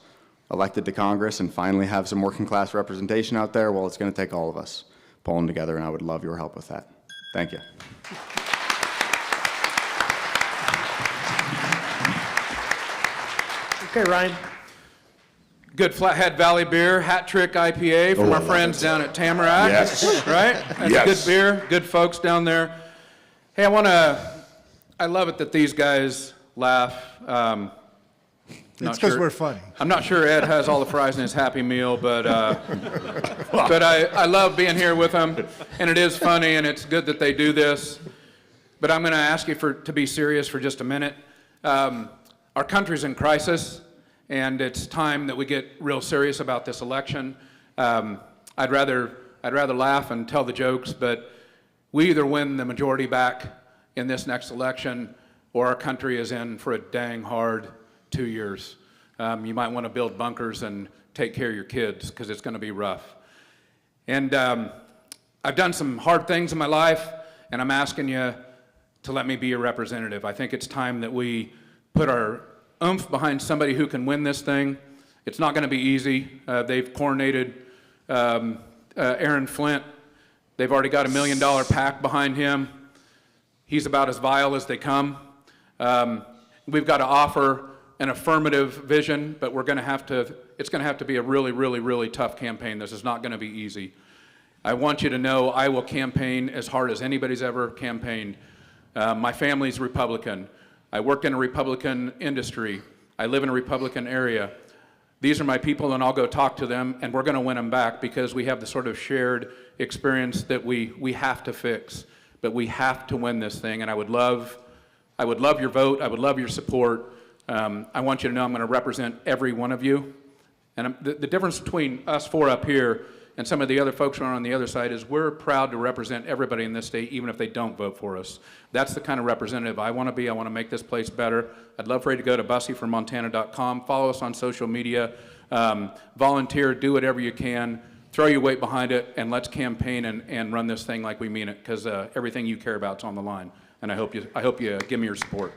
elected to Congress and finally have some working class representation out there, well, it's going to take all of us pulling together, and I would love your help with that. Thank you. Okay, Ryan. Good Flathead Valley beer, Hat Trick IPA from our friends down at Tamarack. Yes. Right? That's Yes. good beer, good folks down there. Hey, I love it that these guys laugh. It's because we're funny. I'm not sure Ed has all the fries in his Happy Meal, but I love being here with them, and it is funny, and it's good that they do this. But I'm going to ask you to be serious for just a minute. Our country's in crisis, and it's time that we get real serious about this election. I'd rather laugh and tell the jokes, but we either win the majority back in this next election, or our country is in for a dang hard 2 years. You might want to build bunkers and take care of your kids, because it's going to be rough. And I've done some hard things in my life, and I'm asking you to let me be your representative. I think it's time that we put our oomph behind somebody who can win this thing. It's not going to be easy. They've coronated Aaron Flint. They've already got $1 million PAC behind him. He's about as vile as they come. We've got to offer an affirmative vision, but it's going to have to be a really, really, really tough campaign. This is not going to be easy. I want you to know I will campaign as hard as anybody's ever campaigned. My family's Republican. I worked in a Republican industry. I live in a Republican area. These are my people, and I'll go talk to them, and we're going to win them back, because we have the sort of shared experience that we have to fix. But we have to win this thing, and I would love your vote. I would love your support. I want you to know I'm going to represent every one of you. And the difference between us four up here and some of the other folks who are on the other side is we're proud to represent everybody in this state, even if they don't vote for us. That's the kind of representative I want to be. I want to make this place better. I'd love for you to go to busseformontana.com, follow us on social media, volunteer, do whatever you can, throw your weight behind it, and let's campaign and run this thing like we mean it, because everything you care about is on the line. And I hope you give me your support.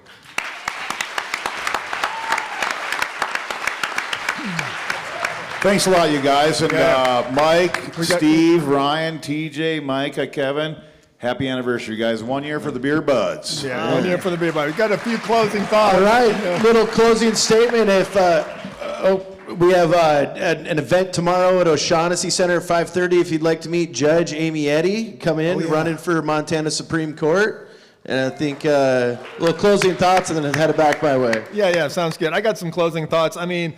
Thanks a lot, you guys. And Mike, Steve, Ryan, TJ, Micah, Kevin, happy anniversary, guys. 1 year for the Beer Buds. Yeah, 1 year for the Beer Buds. We've got a few closing thoughts. All right, little closing statement. If we have an event tomorrow at O'Shaughnessy Center at 5:30. If you'd like to meet Judge Amy Eddy, come in, running for Montana Supreme Court. And I think a little closing thoughts, and then head back my way. Yeah, sounds good. I got some closing thoughts. I mean,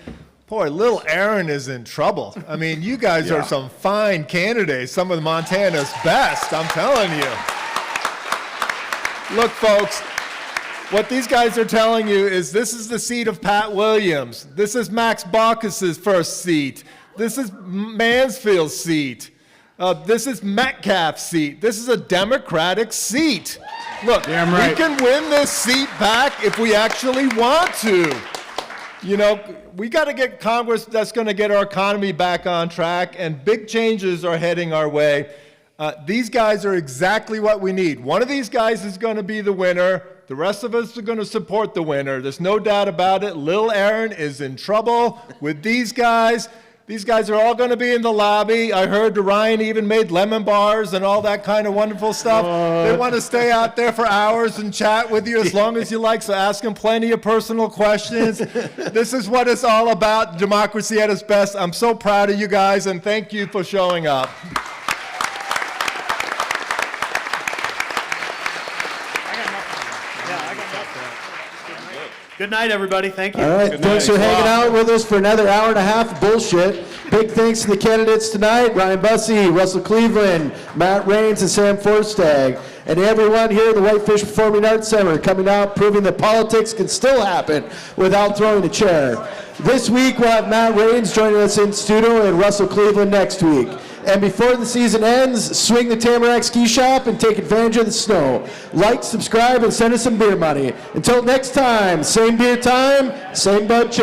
boy, little Aaron is in trouble. I mean, you guys are some fine candidates, some of Montana's best, I'm telling you. Look, folks, what these guys are telling you is this is the seat of Pat Williams. This is Max Baucus's first seat. This is Mansfield's seat. This is Metcalf's seat. This is a Democratic seat. Look, we can win this seat back if we actually want to. You know, we got to get Congress that's going to get our economy back on track, and big changes are heading our way. These guys are exactly what we need. One of these guys is going to be the winner. The rest of us are going to support the winner. There's no doubt about it. Lil Aaron is in trouble with these guys. These guys are all going to be in the lobby. I heard Ryan even made lemon bars and all that kind of wonderful stuff. They want to stay out there for hours and chat with you as long as you like, so ask them plenty of personal questions. This is what it's all about, democracy at its best. I'm so proud of you guys, and thank you for showing up. Good night, everybody. Thank you. All right, thanks for hanging out with us for another hour and a half of bullshit. Big thanks to the candidates tonight, Ryan Busse, Russell Cleveland, Matt Raines, and Sam Forstag, and everyone here at the Whitefish Performing Arts Center coming out, proving that politics can still happen without throwing a chair. This week, we'll have Matt Raines joining us in studio and Russell Cleveland next week. And before the season ends, swing the Tamarack Ski Shop and take advantage of the snow. Like, subscribe, and send us some beer money. Until next time, same beer time, same bud channel.